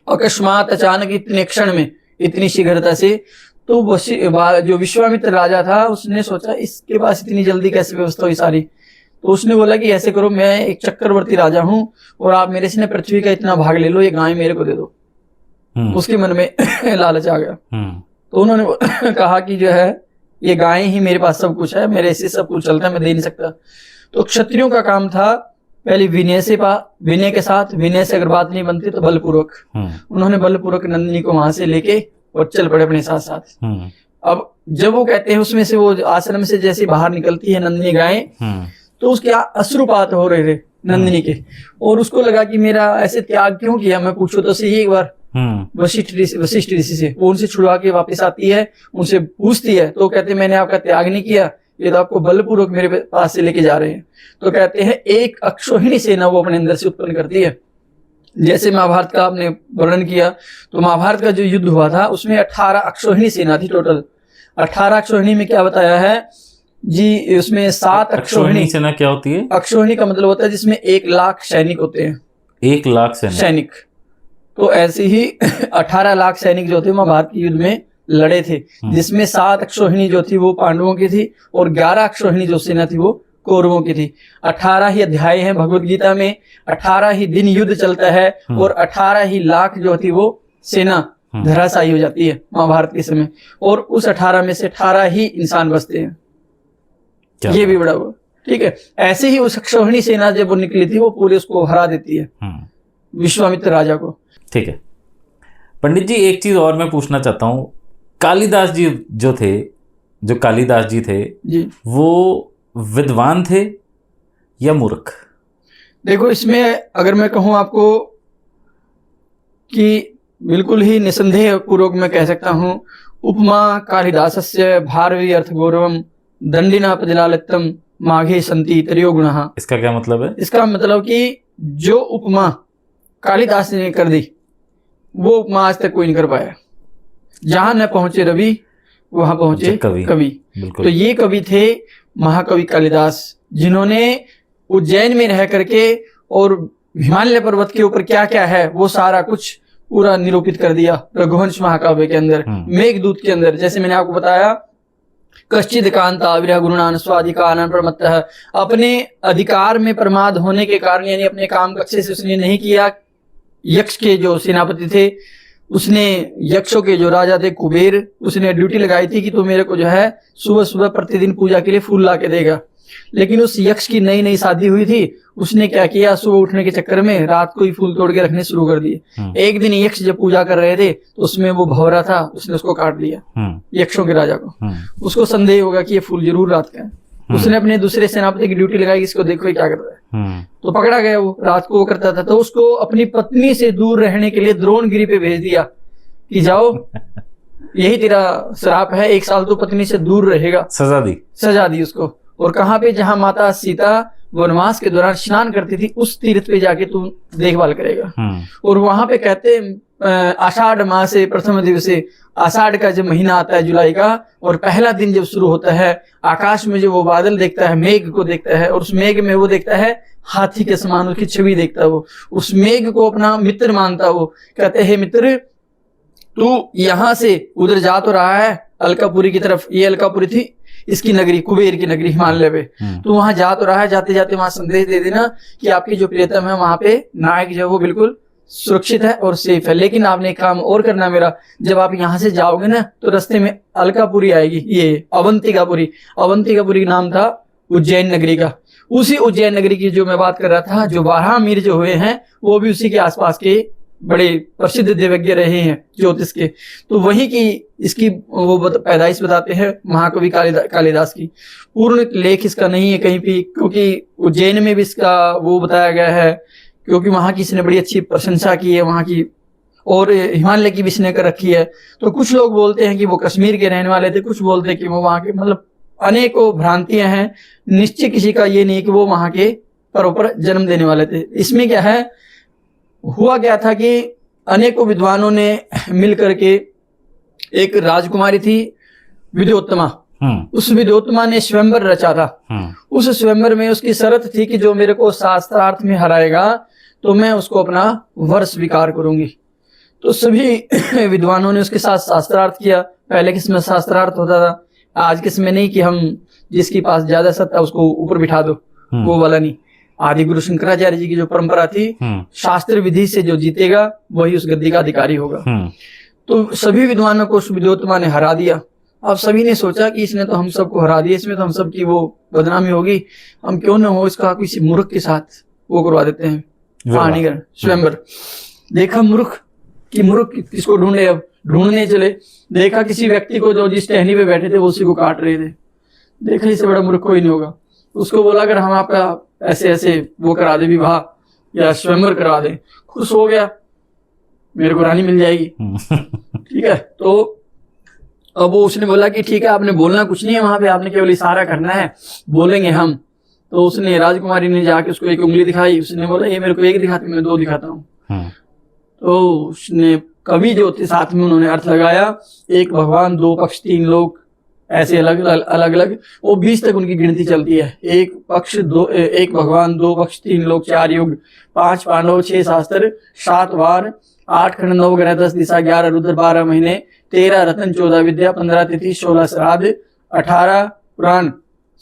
अकस्मात अचानक इतने क्षण में, इतनी शीघ्रता से, तो जो विश्वामित्र राजा था उसने सोचा इसके पास इतनी जल्दी कैसे व्यवस्था हुई सारी। तो उसने बोला कि ऐसे करो, मैं एक चक्रवर्ती राजा हूं और आप मेरे से पृथ्वी का इतना भाग ले लो, ये गाय मेरे को दे दो। उसके मन में लालच आ गया। तो उन्होंने कहा कि जो है ये गाय ही मेरे पास सब कुछ है, मेरे से सब कुछ चलता है, मैं दे नहीं सकता। तो क्षत्रियों का काम था पहले विनय के साथ, विनय से अगर बात नहीं बनती तो बलपूर्वक। उन्होंने बलपूर्वक नंदिनी को वहां से लेके और चल पड़े अपने साथ साथ। अब जब वो कहते हैं उसमें से वो आश्रम से जैसे बाहर निकलती है नंदिनी गाय, तो उसके अश्रुपात हो रहे थे नंदिनी के, और उसको लगा कि मेरा ऐसे त्याग क्यों किया, मैं पूछूं तो सही एक बार वशिष्ठ ऋषि से। वो उनसे छुड़वा के वापस आती है, उनसे पूछती है, तो कहते मैंने आपका त्याग नहीं किया, ये तो आपको बलपूर्वक मेरे पास से लेके जा रहे हैं। तो कहते हैं एक अक्षोहिणी सेना वो अपने अंदर से उत्पन्न करती है। जैसे महाभारत का आपने वर्णन किया, तो महाभारत का जो युद्ध हुआ था उसमें 18 अक्षोहिणी सेना थी टोटल। 18 अक्षोहिणी में क्या बताया है जी, उसमें 7 अक्षोहिणी सेना क्या होती है? अक्षोहिणी का मतलब होता है जिसमें 1 लाख सैनिक होते हैं। 1 लाख सैनिक। तो ऐसे ही 18 लाख सैनिक जो थे महाभारत के युद्ध में लड़े थे, जिसमें 7 अक्षोहिणी जो थी वो पांडवों की थी और 11 अक्षोहिणी जो सेना थी वो कौरवों की थी। 18 ही अध्याय हैं भगवत गीता में, 18 ही दिन युद्ध चलता है और 18 ही लाख जो थी वो सेना धराशायी हो जाती है महाभारत के समय, और उस 18 में से 18 ही इंसान बचते हैं। ये भी बड़ा हुआ, ठीक है। ऐसे ही उस अक्षोहिणी सेना जब वो निकली थी वो पूरे उसको हरा देती है विश्वामित्र राजा को। ठीक है पंडित जी, एक चीज और मैं पूछना चाहता हूँ, कालिदास जी जो कालिदास जी थे जी, वो विद्वान थे या मूर्ख? देखो इसमें अगर मैं कहूँ आपको कि बिल्कुल ही निसंदेह पूर्वक मैं कह सकता हूँ, उपमा कालिदासस्य भारवी अर्थ गौरवम दंडिना पदिलालित्यम माघे संति तरियो गुणः। इसका क्या मतलब है? इसका मतलब कि जो उपमा कालिदास ने कर दी वो उपमा आज तक कोई नहीं कर पाया। जहां न पहुंचे रवि वहां पहुंचे कवि। तो ये कवि थे महाकवि कालिदास, जिन्होंने उज्जैन में रह करके और हिमालय पर्वत के ऊपर क्या क्या है वो सारा कुछ पूरा निरूपित कर दिया रघुवंश महाकाव्य के अंदर, मेघदूत के अंदर। जैसे मैंने आपको बताया, कश्चिद कांता विरह गुरुणान स्वाधिकानन प्रमत्तः, अपने अधिकार में प्रमाद होने के कारण यानी अपने काम अच्छे से उसने नहीं किया। यक्ष के जो सेनापति थे, उसने यक्षों के जो राजा थे कुबेर, उसने ड्यूटी लगाई थी कि तू मेरे को जो है सुबह सुबह प्रतिदिन पूजा के लिए फूल ला के देगा। लेकिन उस यक्ष की नई नई शादी हुई थी, उसने क्या किया, सुबह उठने के चक्कर में रात को ही फूल तोड़ के रखने शुरू कर दिए। एक दिन यक्ष जब पूजा कर रहे थे तो उसमें वो भंवरा था, उसने उसको काट दिया यक्षों के राजा को। उसको संदेह होगा कि ये फूल जरूर रात का है। उसने अपने दूसरे सेनापति की ड्यूटी लगाई, इसको देखो ये क्या कर रहा है। तो पकड़ा गया, वो रात को वो करता था। तो उसको अपनी पत्नी से दूर रहने के लिए द्रोणगिरी पे भेज दिया कि जाओ यही तेरा श्राप है, 1 साल तो पत्नी से दूर रहेगा। सजा दी उसको। और कहाँ पे, जहां माता सीता वनवास के दौरान स्नान करती थी उस तीर्थ पे जाके तू देखभाल करेगा। और वहां पे कहते आषाढ़ माह से प्रथम दिवसे, आषाढ़ का जब महीना आता है जुलाई का, और पहला दिन जब शुरू होता है, आकाश में जो वो बादल देखता है, मेघ को देखता है, और उस मेघ में वो देखता है हाथी के समान उसकी छवि देखता है। वो उस मेघ को अपना मित्र मानता। वो कहते हैं मित्र तू यहाँ से उधर जा तो रहा है अलकापुरी की तरफ, ये अलकापुरी थी इसकी नगरी, कुबेर की नगरी हिमालय पे, तो वहां जा तो रहा है, जाते जाते वहां संदेश दे देना कि आपकी जो प्रियतम है वहां पे नायक जो है वो बिल्कुल सुरक्षित है और सेफ है। लेकिन आपने एक काम और करना मेरा, जब आप यहाँ से जाओगे ना तो रास्ते में अलकापुरी आएगी, ये अवंतिकापुरी नाम था उज्जैन नगरी का। उसी उज्जैन नगरी की जो मैं बात कर रहा था, जो 12 मीर जो हुए हैं वो भी उसी के आसपास के बड़े प्रसिद्ध देवज्ञ रहे हैं ज्योतिष के। तो वही की इसकी वो पैदाइश बताते हैं महाकवि कालिदास की। पूर्ण लेख इसका नहीं है कहीं भी, क्योंकि उज्जैन में भी इसका वो बताया गया है, क्योंकि वहां की इसने बड़ी अच्छी प्रशंसा की है वहां की, और हिमालय की भी इसने कर रखी है। तो कुछ लोग बोलते हैं कि वो कश्मीर के रहने वाले थे, कुछ बोलते हैं कि वो वहां के, मतलब अनेकों भ्रांतियां हैं। निश्चय किसी का ये नहीं कि वो वहां के परोपर जन्म देने वाले थे। इसमें क्या है, हुआ क्या था कि अनेकों विद्वानों ने मिल करके, एक राजकुमारी थी विद्योत्तमा, उस विद्योत्मा ने स्वयंवर रचा था। उस स्वयंवर में उसकी शर्त थी कि जो मेरे को शास्त्रार्थ में हराएगा तो मैं उसको अपना वर स्वीकार करूंगी। तो सभी विद्वानों ने उसके साथ शास्त्रार्थ किया। पहले किसमें शास्त्रार्थ होता था, आज किसमें नहीं कि हम जिसके पास ज्यादा सत्ता उसको ऊपर बिठा दो, वो वाला नहीं। आदि गुरु शंकराचार्य जी की जो परंपरा थी, शास्त्र विधि से जो जीतेगा वही उस गद्दी का अधिकारी होगा। तो सभी विद्वानों को उस विद्योत्मा ने हरा दिया। अब सभी ने सोचा कि इसने तो हम सबको हरा दिया, इसमें तो हम सब की वो बदनामी होगी, हम क्यों न हो इसका किसी मूर्ख के साथ वो करवा देते हैं पाणीग्रहण स्वयंवर। देखा मूर्ख कि मूर्ख किसको ढूंढे, अब ढूंढने चले, देखा किसी व्यक्ति को जो जिस टहनी पे बैठे थे वो उसी को काट रहे थे। देखा इससे बड़ा मूर्ख कोई नहीं होगा। उसको बोला अगर हम आपका ऐसे ऐसे वो करा दे, विवाह या स्वयंवर करा दे, खुश हो गया, मेरे को रानी मिल जाएगी। ठीक है, तो अब वो उसने बोला कि ठीक है, आपने बोलना कुछ नहीं है वहां पे, आपने केवल इशारा करना है, बोलेंगे हम। तो उसने राजकुमारी ने जाके उसको एक उंगली दिखाई। उसने बोला ये मेरे को एक दिखाती, मैं दो दिखाता हूँ। तो उसने कवि जो थे साथ में उन्होंने अर्थ लगाया, एक भगवान दो पक्ष तीन लोक, ऐसे अलग अलग वो 20 तक उनकी गिनती चलती है। एक पक्ष दो, एक भगवान दो पक्ष तीन लोक, 4 युग, 5 पांडव, 6 शास्त्र, 7 वार, 8 खंड, 9 ग्रह, 10 दिशा, 11 रुद्र, 12 महीने, 13 रत्न, 14 विद्या, 15 तिथि, 16 श्राद्ध, 18 पुराण,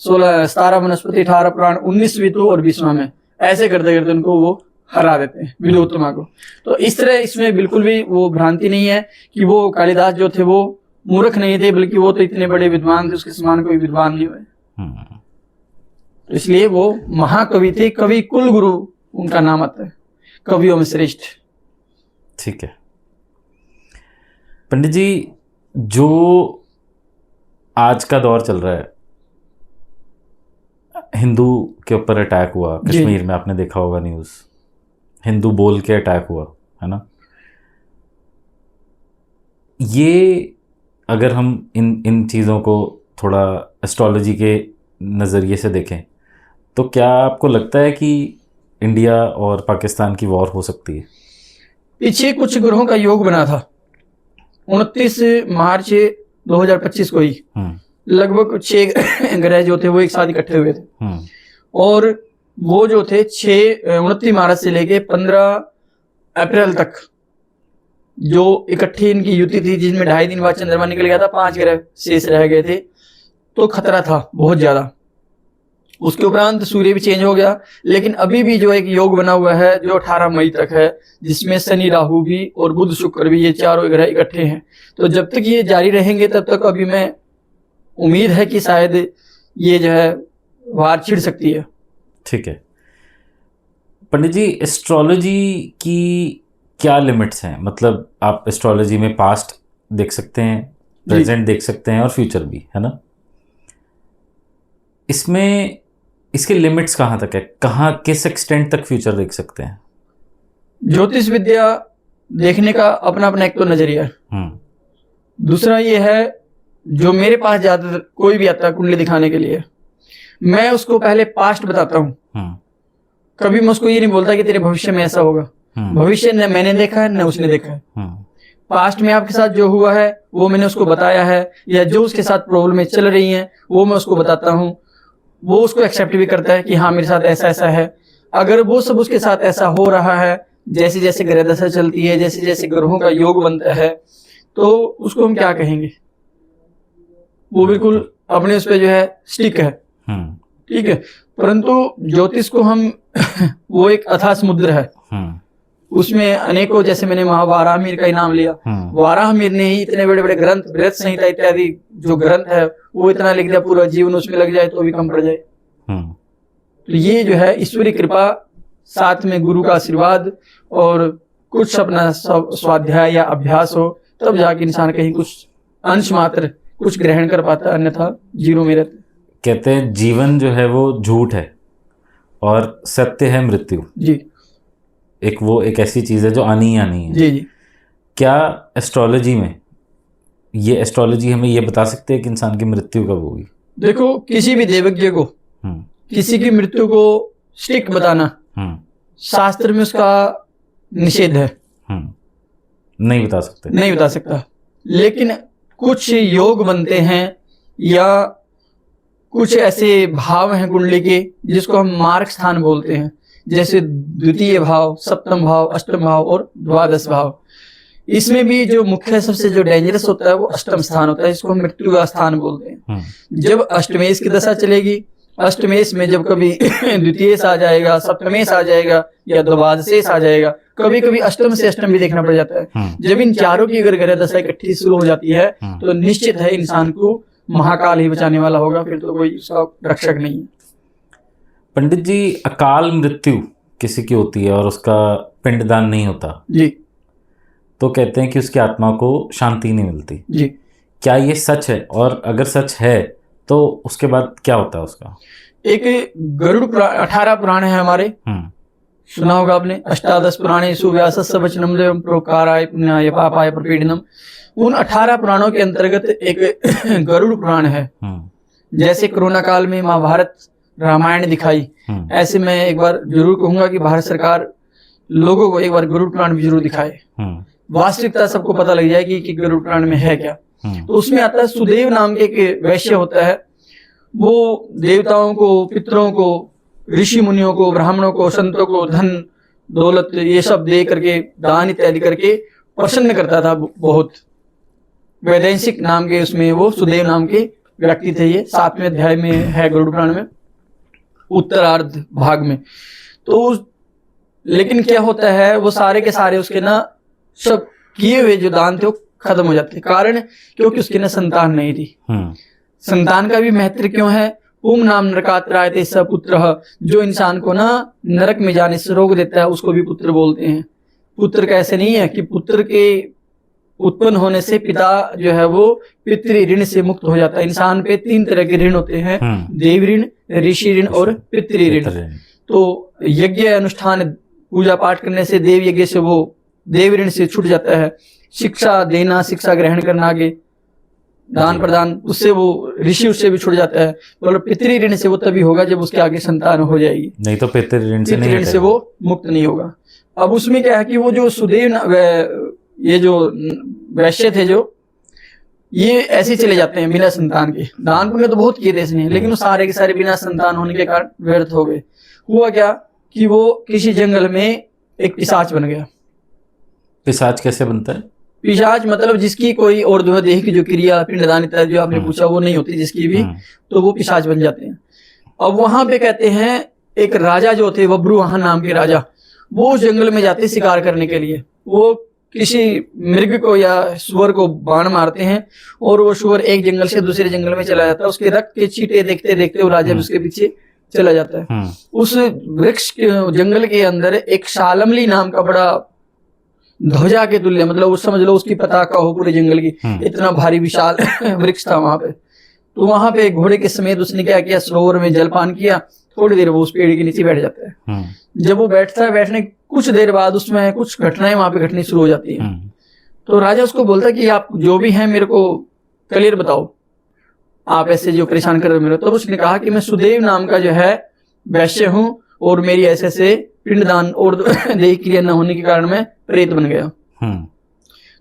17 वनस्पति, 18 पुराण, 19 ऋतु और 20वां में। ऐसे करते करते उनको वो हरा देते हैं विद्योत्तमा को। तो इस तरह इसमें बिल्कुल भी वो भ्रांति नहीं है कि वो कालिदास जो थे वो मूर्ख नहीं थे, बल्कि वो तो इतने बड़े विद्वान थे, उसके समान कोई विद्वान नहीं हुए। तो इसलिए वो महाकवि थे, कवि कुल गुरु उनका नाम आता है, कवियों में श्रेष्ठ। ठीक है पंडित जी, जो आज का दौर चल रहा है, हिंदू के ऊपर अटैक हुआ कश्मीर में, आपने देखा होगा न्यूज़, हिंदू बोल के अटैक हुआ है ना। ये अगर हम इन चीज़ों को थोड़ा एस्ट्रोलॉजी के नज़रिए से देखें तो क्या आपको लगता है कि इंडिया और पाकिस्तान की वॉर हो सकती है? पीछे कुछ ग्रहों का योग बना था 29 मार्च 2025 को ही, लगभग 6 ग्रह जो थे वो एक साथ इकट्ठे हुए थे। और वो जो थे 29 मार्च से लेके 15 अप्रैल तक जो इकट्ठी इनकी युति थी, जिसमें 2.5 दिन बाद चंद्रमा निकल गया था, 5 ग्रह शेष रह गए थे, तो खतरा था बहुत ज्यादा। उसके उपरांत सूर्य भी चेंज हो गया, लेकिन अभी भी जो एक योग बना हुआ है जो 18 मई तक है, जिसमें शनि राहु भी और बुध शुक्र भी, ये चारों ग्रह इकट्ठे हैं। तो जब तक ये जारी रहेंगे तब तक अभी मैं उम्मीद है कि शायद ये जो है वार छिड़ सकती है। ठीक है पंडित जी, एस्ट्रोलॉजी की क्या लिमिट्स हैं? मतलब आप एस्ट्रोलॉजी में पास्ट देख सकते हैं, प्रेजेंट देख सकते हैं और फ्यूचर भी, है ना। इसमें इसके लिमिट्स कहाँ तक है, कहाँ किस एक्सटेंट तक फ्यूचर देख सकते हैं? ज्योतिष विद्या देखने का अपना अपना एक तो नजरिया है। दूसरा ये है, जो मेरे पास ज्यादातर कोई भी आता है कुंडली दिखाने के लिए, मैं उसको पहले पास्ट बताता हूँ। कभी मैं उसको ये नहीं बोलता कि तेरे भविष्य में ऐसा होगा। भविष्य न मैंने देखा है न उसने देखा है। पास्ट में आपके साथ जो हुआ है वो मैंने उसको बताया है, या जो उसके साथ प्रॉब्लम चल रही है वो मैं उसको बताता हूँ। वो उसको एक्सेप्ट भी करता है कि हाँ मेरे साथ ऐसा ऐसा है। अगर वो सब उसके साथ ऐसा हो रहा है, जैसे जैसे ग्रह दशा चलती है, जैसे जैसे ग्रहों का योग बनता है, तो उसको हम क्या कहेंगे, वो बिल्कुल अपने उस पर जो है स्टिक है। ठीक है, परंतु ज्योतिष को हम वो एक अथाह समुद्र है, उसमें अनेकों, जैसे मैंने वहां वाराहमीर का ही नाम लिया, वाराहमीर ने ही इतने बड़े बड़े ग्रंथ, बृहत संहिता इत्यादि जो ग्रंथ है वो इतना लिख दिया, पूरा जीवन उसमें लग जाए तो भी कम पड़ जाए। तो ये जो है ईश्वरी कृपा, साथ में गुरु का आशीर्वाद और कुछ अपना स्वाध्याय या अभ्यास हो, तब जाके इंसान कहीं कुछ अंश मात्र कुछ ग्रहण कर पाता, अन्यथा जीरो में रहता। कहते हैं जीवन जो है वो झूठ है और सत्य है मृत्यु। जी, एक ऐसी चीज है जो आनी ही आनी है। जी जी। क्या एस्ट्रोलॉजी में ये एस्ट्रोलॉजी हमें ये बता सकते हैं कि इंसान की मृत्यु कब होगी? देखो, किसी भी देवज्ञ को किसी की मृत्यु को स्टिक बताना शास्त्र में उसका निषेध है। नहीं बता सकते, नहीं बता सकता। लेकिन कुछ योग बनते हैं या कुछ ऐसे भाव हैं कुंडली के जिसको हम मार्ग स्थान बोलते हैं, जैसे द्वितीय भाव, सप्तम भाव, अष्टम भाव और द्वादश भाव। इसमें भी जो मुख्य सबसे जो डेंजरस होता है वो अष्टम स्थान होता है, जिसको हम मृत्यु का स्थान बोलते हैं। जब अष्टमेश की दशा चलेगी, अष्टमेश में जब कभी द्वितीय आ जाएगा, सप्तमेश आ जाएगा या द्वादशेश आ जाएगा, कभी कभी अष्टम से अष्टम भी देखना पड़ जाता है। जब इन चारों की अगर ग्रह दशा इकट्ठी शुरू हो जाती है तो निश्चित है इंसान को महाकाल ही बचाने वाला होगा, फिर तो कोई उसका रक्षक नहीं है। पंडित जी, अकाल मृत्यु किसी की होती है और उसका पिंडदान नहीं होता जी, तो कहते हैं कि उसकी आत्मा को शांति नहीं मिलती जी। क्या ये सच है? और अगर सच है तो उसके बाद क्या होता है उसका? एक गरुड़ 18 पुराण है हमारे, सुना होगा आपने। अष्टादश पुराणेषु व्यासस्य वचनं देवं प्रोकाराय पुण्याय पापाय प्रपीडनम। उन 18 पुराणों के अंतर्गत एक गरुड़ पुराण है। जैसे कोरोना काल में महाभारत रामायण दिखाई, ऐसे मैं एक बार जरूर कहूंगा कि भारत सरकार लोगों को एक बार गरुड़ पुराण भी जरूर दिखाए, वास्तविकता सबको पता लग जाएगी कि गरुड़ पुराण में है क्या। तो उसमें आता है सुदेव नाम के एक वैश्य होता है, वो देवताओं को, पितरों को, ऋषि मुनियों को, ब्राह्मणों को, संतों को धन दौलत ये सब दे करके, दान इत्यादि करके प्रसन्न करता था बहुत। वैदेशिक नाम के उसमें वो सुदेव नाम के व्यक्ति थे। ये 7वें अध्याय में है गरुड़ पुराण में, उत्तरार्ध भाग में। तो लेकिन क्या होता है, वो सारे के सारे उसके ना सब किए हुए जो दान थे वो खत्म हो जाते। कारण क्योंकि उसके ना संतान नहीं थी। संतान का भी महत्व क्यों है? पुम नाम नरकात्रायते स पुत्रः, जो इंसान को ना नरक में जाने से रोक देता है उसको भी पुत्र बोलते हैं। पुत्र का ऐसे नहीं है कि पुत्र के उत्पन्न होने से पिता जो है वो पितृ ऋण से मुक्त हो जाता है। इंसान पे 3 तरह के ऋण होते हैं, देव ऋण, ऋषि ऋण और पितृ ऋण। तो यज्ञ अनुष्ठान पूजा पाठ करने से देव यज्ञ से वो देव ऋण से छूट जाता है। शिक्षा देना, शिक्षा ग्रहण करना, आगे दान प्रदान, उससे वो ऋषि उससे भी छूट जाता है। और पितृ ऋण से वो तभी होगा जब उसके आगे संतान हो जाएगी, नहीं तो पितृ ऋण से वो मुक्त नहीं होगा। अब उसमें क्या है कि वो जो सुदेव ये जो वैश्य थे, जो ये ऐसे चले जाते हैं बिना संतान के। दान पुण्य तो बहुत किए थे इसने, लेकिन वो सारे के सारे बिना संतान होने के कारण व्यर्थ हो गए। हुआ क्या कि वो किसी जंगल में एक पिशाच बन गया। पिशाच कैसे बनता है? पिशाच मतलब जिसकी कोई और देह की जो क्रिया, पिंडदान इत्यादि जो आपने पूछा वो नहीं होती जिसकी भी, तो वो पिशाच बन जाते हैं। अब वहां पे कहते हैं एक राजा जो थे, बब्रुवाहन नाम के राजा, वो उस जंगल में जाते शिकार करने के लिए। वो किसी मृग को या सुअर को बाण मारते हैं और वो सुअर एक जंगल से दूसरे जंगल में चला जाता है। उसके रक्त के छींटे देखते देखते वो राजा उसके पीछे चला जाता है। उस वृक्ष के जंगल के अंदर एक शालमली नाम का बड़ा ध्वजा के तुल्य, मतलब उस समझ लो उसकी पताका हो पूरे जंगल की, इतना भारी विशाल वृक्ष था वहां पे। तो वहां पे घोड़े के समेत उसने क्या किया, सरोवर में जलपान किया। थोड़ी देर वो उस पेड़ के नीचे बैठ जाता है। जब वो बैठता है, बैठने कुछ देर बाद उसमें कुछ घटनाएं वहां पे घटनी शुरू हो जाती है। तो राजा उसको बोलता कि आप जो भी हैं मेरे को क्लियर बताओ, आप ऐसे जो परेशान कर रहे हो मेरे। तो उसने कहा कि मैं सुदेव नाम का जो है वैश्य हूँ और मेरी ऐसे से पिंडदान और देह क्रिया न होने के कारण मैं प्रेत बन गया।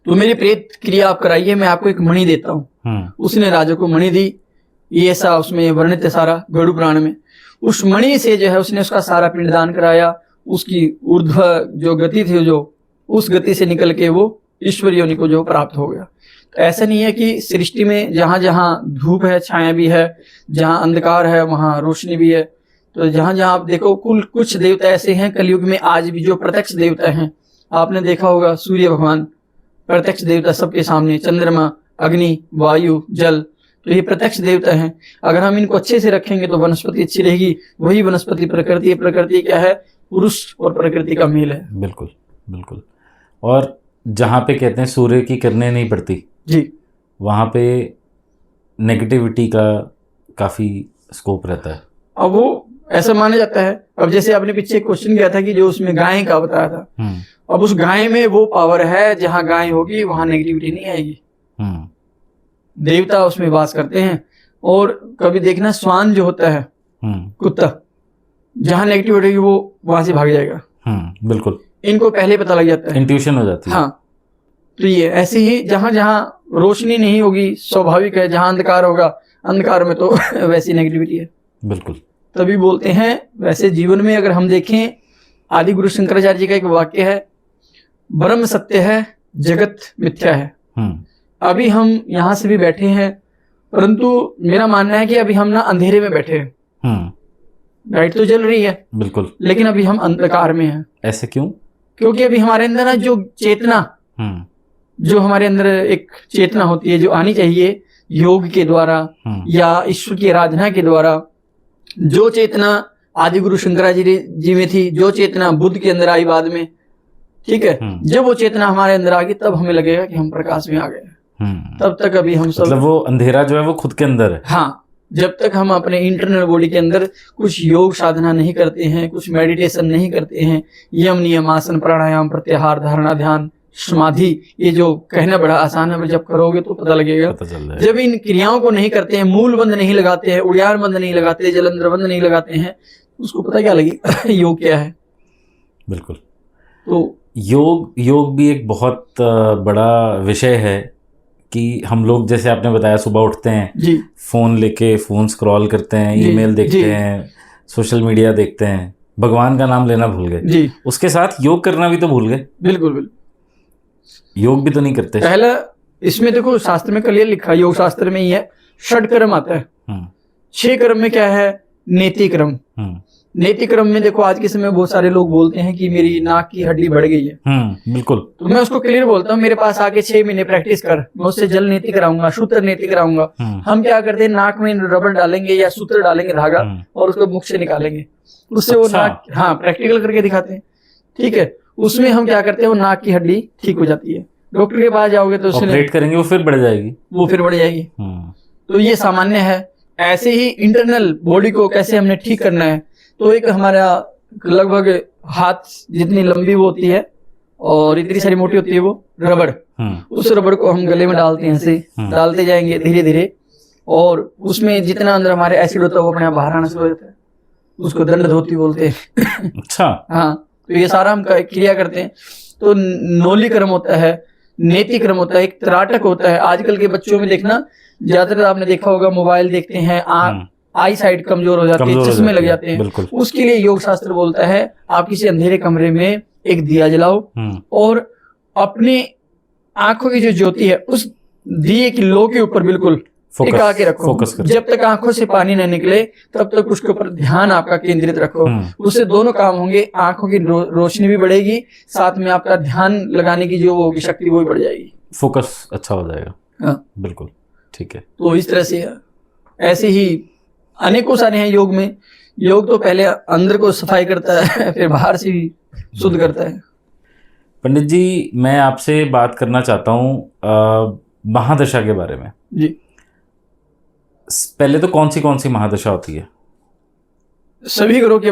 तो मेरी प्रेत क्रिया आप कराइए, मैं आपको एक मणि देता हूँ। उसने राजा को मणि दी। ये ऐसा उसमें वर्णित है सारा गरुड़ पुराण में। उस मणि से जो है उसने उसका सारा पिंडदान कराया। उसकी ऊर्ध्व जो गति थी, जो उस गति से निकल के वो ईश्वर योनि को जो प्राप्त हो गया। तो ऐसा नहीं है कि सृष्टि में जहां जहां धूप है छाया भी है, जहां अंधकार है वहां रोशनी भी है। तो जहां जहां आप देखो कुछ देवता ऐसे हैं कलयुग में आज भी जो प्रत्यक्ष देवता हैं। आपने देखा होगा सूर्य भगवान प्रत्यक्ष देवता सबके सामने, चंद्रमा, अग्नि, वायु, जल, तो ये प्रत्यक्ष देवता हैं। अगर हम इनको अच्छे से रखेंगे तो वनस्पति अच्छी रहेगी। वही वनस्पति प्रकृति है। प्रकृति क्या है? पुरुष और प्रकृति का मेल है। बिल्कुल बिल्कुल। और जहाँ पे कहते हैं सूर्य की किरणें नहीं पड़ती जी, वहाँ पे नेगेटिविटी का काफी स्कोप रहता है। अब वो ऐसा माना जाता है। अब जैसे आपने पीछे क्वेश्चन किया था कि जो उसमें गाय का बताया था, अब उस गाय में वो पावर है, जहाँ गाय होगी वहां नेगेटिविटी नहीं आएगी। देवता उसमें वास करते हैं। और कभी देखना श्वान जो होता है, कुत्ता, जहां नेगेटिविटी होगी वो वहां से भाग जाएगा। बिल्कुल, इनको पहले पता लग जाता है, इंट्यूशन हो जाती है। हाँ, तो ये ऐसे ही जहां जहां रोशनी नहीं होगी, स्वाभाविक है, जहां अंधकार होगा, अंधकार में तो वैसी नेगेटिविटी है। बिल्कुल। तभी बोलते हैं, वैसे जीवन में अगर हम देखें, आदि गुरु शंकराचार्य जी का एक वाक्य है, ब्रह्म सत्य है, जगत मिथ्या है। अभी हम यहाँ से भी बैठे हैं, परंतु मेरा मानना है कि अभी हम ना अंधेरे में बैठे हैं। लाइट तो जल रही है, बिल्कुल, लेकिन अभी हम अंधकार में हैं। ऐसे क्यों? क्योंकि अभी हमारे अंदर ना जो चेतना, जो हमारे अंदर एक चेतना होती है जो आनी चाहिए योग के द्वारा या ईश्वर की आराधना के द्वारा, जो चेतना आदि गुरु शंकराचार्य जी में थी, जो चेतना बुद्ध के अंदर आई बाद में, ठीक है, जब वो चेतना हमारे अंदर आ गई तब हमें लगेगा कि हम प्रकाश में आ गए। तब तक अभी हम सब, मतलब वो अंधेरा जो है वो खुद के अंदर है। हाँ, जब तक हम अपने इंटरनल बॉडी के अंदर कुछ योग साधना नहीं करते हैं, कुछ मेडिटेशन नहीं करते हैं, यम नियम आसन प्राणायाम प्रत्याहार धारणा ध्यान समाधि, ये जो कहना बड़ा आसान है, जब करोगे तो पता लगेगा। जब इन क्रियाओं को नहीं करते हैं, मूल बंद नहीं लगाते हैं, उड़ियार बंद नहीं लगाते, जलंधर बंद नहीं लगाते हैं, उसको पता क्या लगेगा योग क्या है। बिल्कुल। तो योग भी एक बहुत बड़ा विषय है कि हम लोग, जैसे आपने बताया, सुबह उठते हैं जी, फोन लेके फोन स्क्रॉल करते हैं, ईमेल देखते हैं, सोशल मीडिया देखते हैं, भगवान का नाम लेना भूल गए जी, उसके साथ योग करना भी तो भूल गए। बिल्कुल बिल्कुल, योग भी तो नहीं करते। पहला इसमें देखो शास्त्र में क्लियर लिखा, योग शास्त्र में ही है, षड कर्म आता है। 6 कर्म में क्या है? नेति क्रम। नेति क्रम में देखो, आज के समय बहुत सारे लोग बोलते हैं कि मेरी नाक की हड्डी बढ़ गई है। बिल्कुल। तो मैं उसको क्लियर बोलता हूँ, मेरे पास आके 6 महीने प्रैक्टिस कर, मैं उससे जल नीति कराऊंगा, सूत्र नीति कराऊंगा। हम क्या करते हैं, नाक में रबड़ डालेंगे या सूत्र डालेंगे धागा और उसको मुख से निकालेंगे, उससे वो नाक, हाँ, प्रैक्टिकल करके दिखाते हैं, ठीक है। उसमें हम क्या करते हैं, वो नाक की हड्डी ठीक हो जाती है। डॉक्टर के पास जाओगे तो ऑपरेट करेंगे, वो फिर बढ़ जाएगी। तो ये सामान्य है। ऐसे ही इंटरनल बॉडी को कैसे हमने ठीक करना है, तो एक हमारा लगभग हाथ जितनी लंबी वो होती है और इतनी सारी मोटी होती है वो रबड़, उस रबड़ को हम गले में डालते हैं, ऐसे डालते जाएंगे धीरे धीरे, और उसमें जितना अंदर हमारे एसिड होता है वो अपने आप बाहर आना शुरू हो जाता है, उसको दंड धोती बोलते हैं। अच्छा, हाँ, तो ये सारा हम क्रिया करते हैं। तो नोली क्रम होता है, नेति क्रम होता है, एक त्राटक होता है। आजकल के बच्चों में देखना, ज्यादातर आपने देखा होगा, मोबाइल देखते हैं, आई साइड कमजोर हो जाती है, चश्मे लग जाते हैं। उसके लिए योग शास्त्र बोलता है, आप किसी अंधेरे कमरे में एक दिया जलाओ और अपने आंखों की जो ज्योति है उस दिए की लो के ऊपर बिल्कुल टिका के रखो। जब तक आंखों से पानी न निकले तब तक उसके ऊपर ध्यान आपका केंद्रित रखो। उससे दोनों काम होंगे, आंखों की रोशनी भी बढ़ेगी, साथ में आपका ध्यान लगाने की जो शक्ति वो भी बढ़ जाएगी, फोकस अच्छा हो जाएगा। हाँ, बिल्कुल ठीक है। तो इस तरह से ऐसे ही अनेकों सारे हैं योग में। योग तो पहले अंदर को सफाई करता है, फिर बाहर से भी शुद्ध करता है। पंडित जी, मैं आपसे बात करना चाहता हूँ महादशा के बारे में। जी, पहले तो कौन सी महादशा होती है? सभी ग्रहों के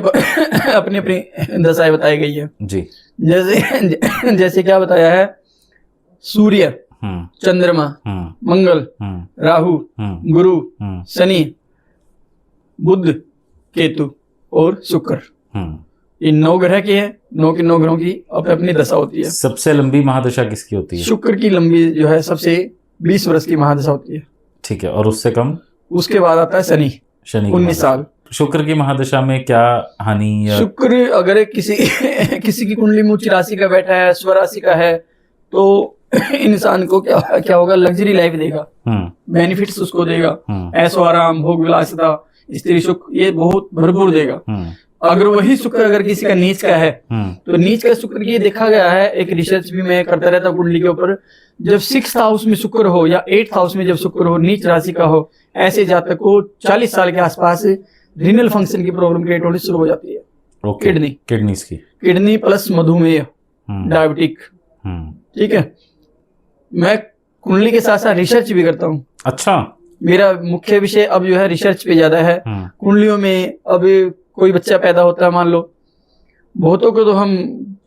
अपनी अपनी दशाएं बताई गई है जी। जैसे क्या बताया है, सूर्य, चंद्रमा, मंगल, राहु, गुरु, शनि, बुध, केतु और शुक्र, इन 9 ग्रह के हैं। 9 के 9 ग्रहों की अपनी अपनी दशा होती है। सबसे लंबी महादशा किसकी होती है? शुक्र की लंबी जो है सबसे 20 वर्ष की महादशा होती है। ठीक है, और उससे कम? उसके बाद आता है शनि 19 साल। शुक्र की महादशा में क्या हानि या... शुक्र अगर किसी की कुंडली में उच्च राशि का बैठा है, स्वराशि का है, तो इंसान को क्या होगा, लग्जरी लाइफ देगा, बेनिफिट्स उसको देगा, ऐशो आराम, भोग विलासिता, स्त्री सुख, ये बहुत भरपूर देगा। अगर वही शुक्र अगर किसी का नीच का है, तो नीच का शुक्र ये देखा गया है, एक रिसर्च भी मैं करता रहता हूँ कुंडली के ऊपर, जब 6th हाउस में शुक्र हो या 8th हाउस में जब शुक्र हो, नीच राशि का हो, ऐसे जातक को 40 साल के आसपास रीनल फंक्शन की प्रॉब्लम क्रिएट होनी शुरू हो जाती है। किडनी प्लस मधुमेह, डायबिटिक, ठीक है। मैं कुंडली के साथ साथ रिसर्च भी करता हूँ। अच्छा, मेरा मुख्य विषय अब जो है रिसर्च पे ज्यादा है। कुंडलियों में अब कोई बच्चा पैदा होता है, मान लो, बहुतों को तो हम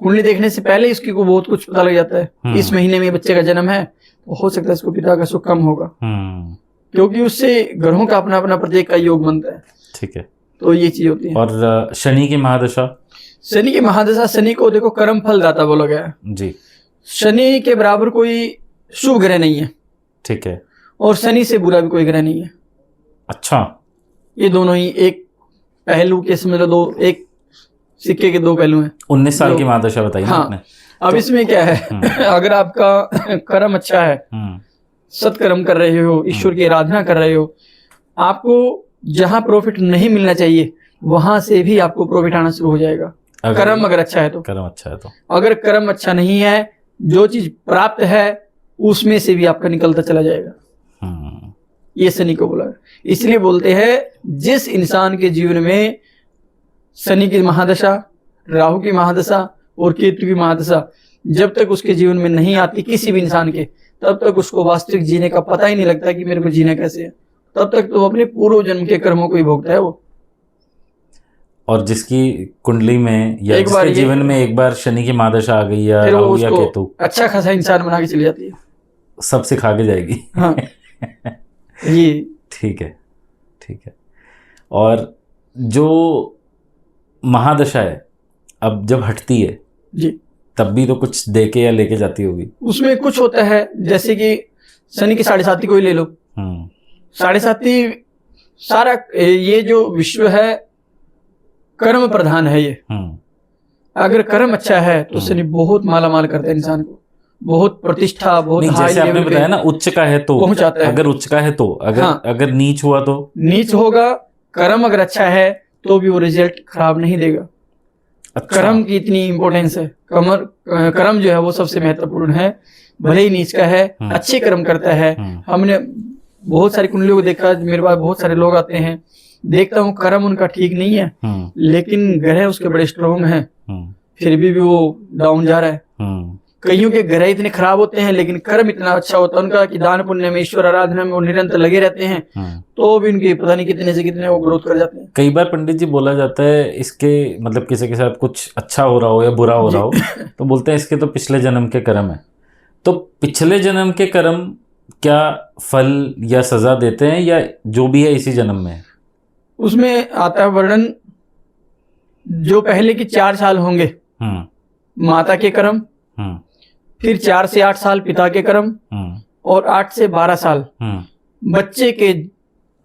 कुंडली देखने से पहले इसकी को बहुत कुछ पता लग जाता है। इस महीने में बच्चे का जन्म है, तो हो सकता है इसको पिता का सुख कम होगा, क्योंकि उससे ग्रहों का अपना अपना प्रत्येक का योग बनता है। ठीक है, तो ये चीज होती है। और शनि की महादशा? शनि की महादशा, शनि को देखो कर्म फल दाता बोला गया है जी। शनि के बराबर कोई शुभ ग्रह नहीं है, ठीक है, और शनि से बुरा भी कोई ग्रह नहीं है। अच्छा, ये दोनों ही एक पहलू के समझ लो, दो एक सिक्के के दो पहलू हैं। 19 साल की जो- महादशा बताई ना हाँ। आपने। अब इसमें क्या है अगर आपका कर्म अच्छा है, सत्कर्म कर रहे हो, ईश्वर की आराधना कर रहे हो, आपको जहां प्रॉफिट नहीं मिलना चाहिए वहां से भी आपको प्रॉफिट आना शुरू हो जाएगा। कर्म अगर अच्छा है तो। कर्म अच्छा है तो। अगर कर्म अच्छा नहीं है, जो चीज प्राप्त है उसमें से भी आपका निकलता चला जाएगा। ये शनि को बोला है। इसलिए बोलते हैं जिस इंसान के जीवन में शनि की महादशा, राहु की महादशा और केतु की महादशा जब तक उसके जीवन में नहीं आती किसी भी इंसान के, तब तक उसको वास्तविक जीने का पता ही नहीं लगता कि मेरे को जीना कैसे है। तब तक तो अपने पूर्व जन्म के कर्मों को ही भोगता है वो। और जिसकी कुंडली में या एक बार जिसके जीवन में एक बार शनि की महादशा आ गई या फिर वो राहु या उसको केतु, अच्छा खासा इंसान बना के चली जाती है। सब सिखा के जाएगी। हाँ ये ठीक है, ठीक है। और जो महादशा है अब जब हटती है जी, तब भी तो कुछ दे के या लेके जाती होगी। उसमें कुछ होता है, जैसे कि शनि की 7.5 को ही ले लो। 7.5 सारा ये जो विश्व है कर्म प्रधान है। ये अगर कर्म अच्छा है तो शनि बहुत माला माल करता है इंसान को, बहुत प्रतिष्ठा, बहुत हाई जैसे आपने लेवल बताया ना उच्च का है तो पहुंचाता है। अगर उच्च का है तो अगर हाँ। अगर नीच हुआ तो नीच होगा। कर्म अगर अच्छा है तो भी वो रिजल्ट खराब नहीं देगा। अच्छा। कर्म की इतनी इंपॉर्टेंस है। कर्म जो है वो सबसे महत्वपूर्ण है। भले ही नीच का है, अच्छे कर्म करता है। हमने बहुत सारी कुंडलियों को देखा, मेरे पास बहुत सारे लोग आते हैं, देखता हूँ कर्म उनका ठीक नहीं है, लेकिन ग्रह उसके बड़े स्ट्रॉन्ग हैं, फिर भी वो डाउन जा रहा है। कईयों के ग्रह इतने खराब होते हैं लेकिन कर्म इतना अच्छा होता है उनका कि दान पुण्य में, ईश्वर आराधना में वो निरंतर लगे रहते हैं, तो भी उनकी पता नहीं कितने से कितने वो ग्रोथ कर जाते हैं। कई बार पंडित जी बोला जाता है इसके मतलब किसी के साथ कुछ अच्छा हो रहा हो या बुरा हो रहा हो तो बोलते हैं इसके तो पिछले जन्म के कर्म है। तो पिछले जन्म के कर्म क्या फल या सजा देते हैं या जो भी है इसी जन्म में? उसमें आता है वर्णन, जो पहले के 4 साल होंगे माता के कर्म, फिर 4 से 8 साल पिता के कर्म, और 8 से 12 साल बच्चे के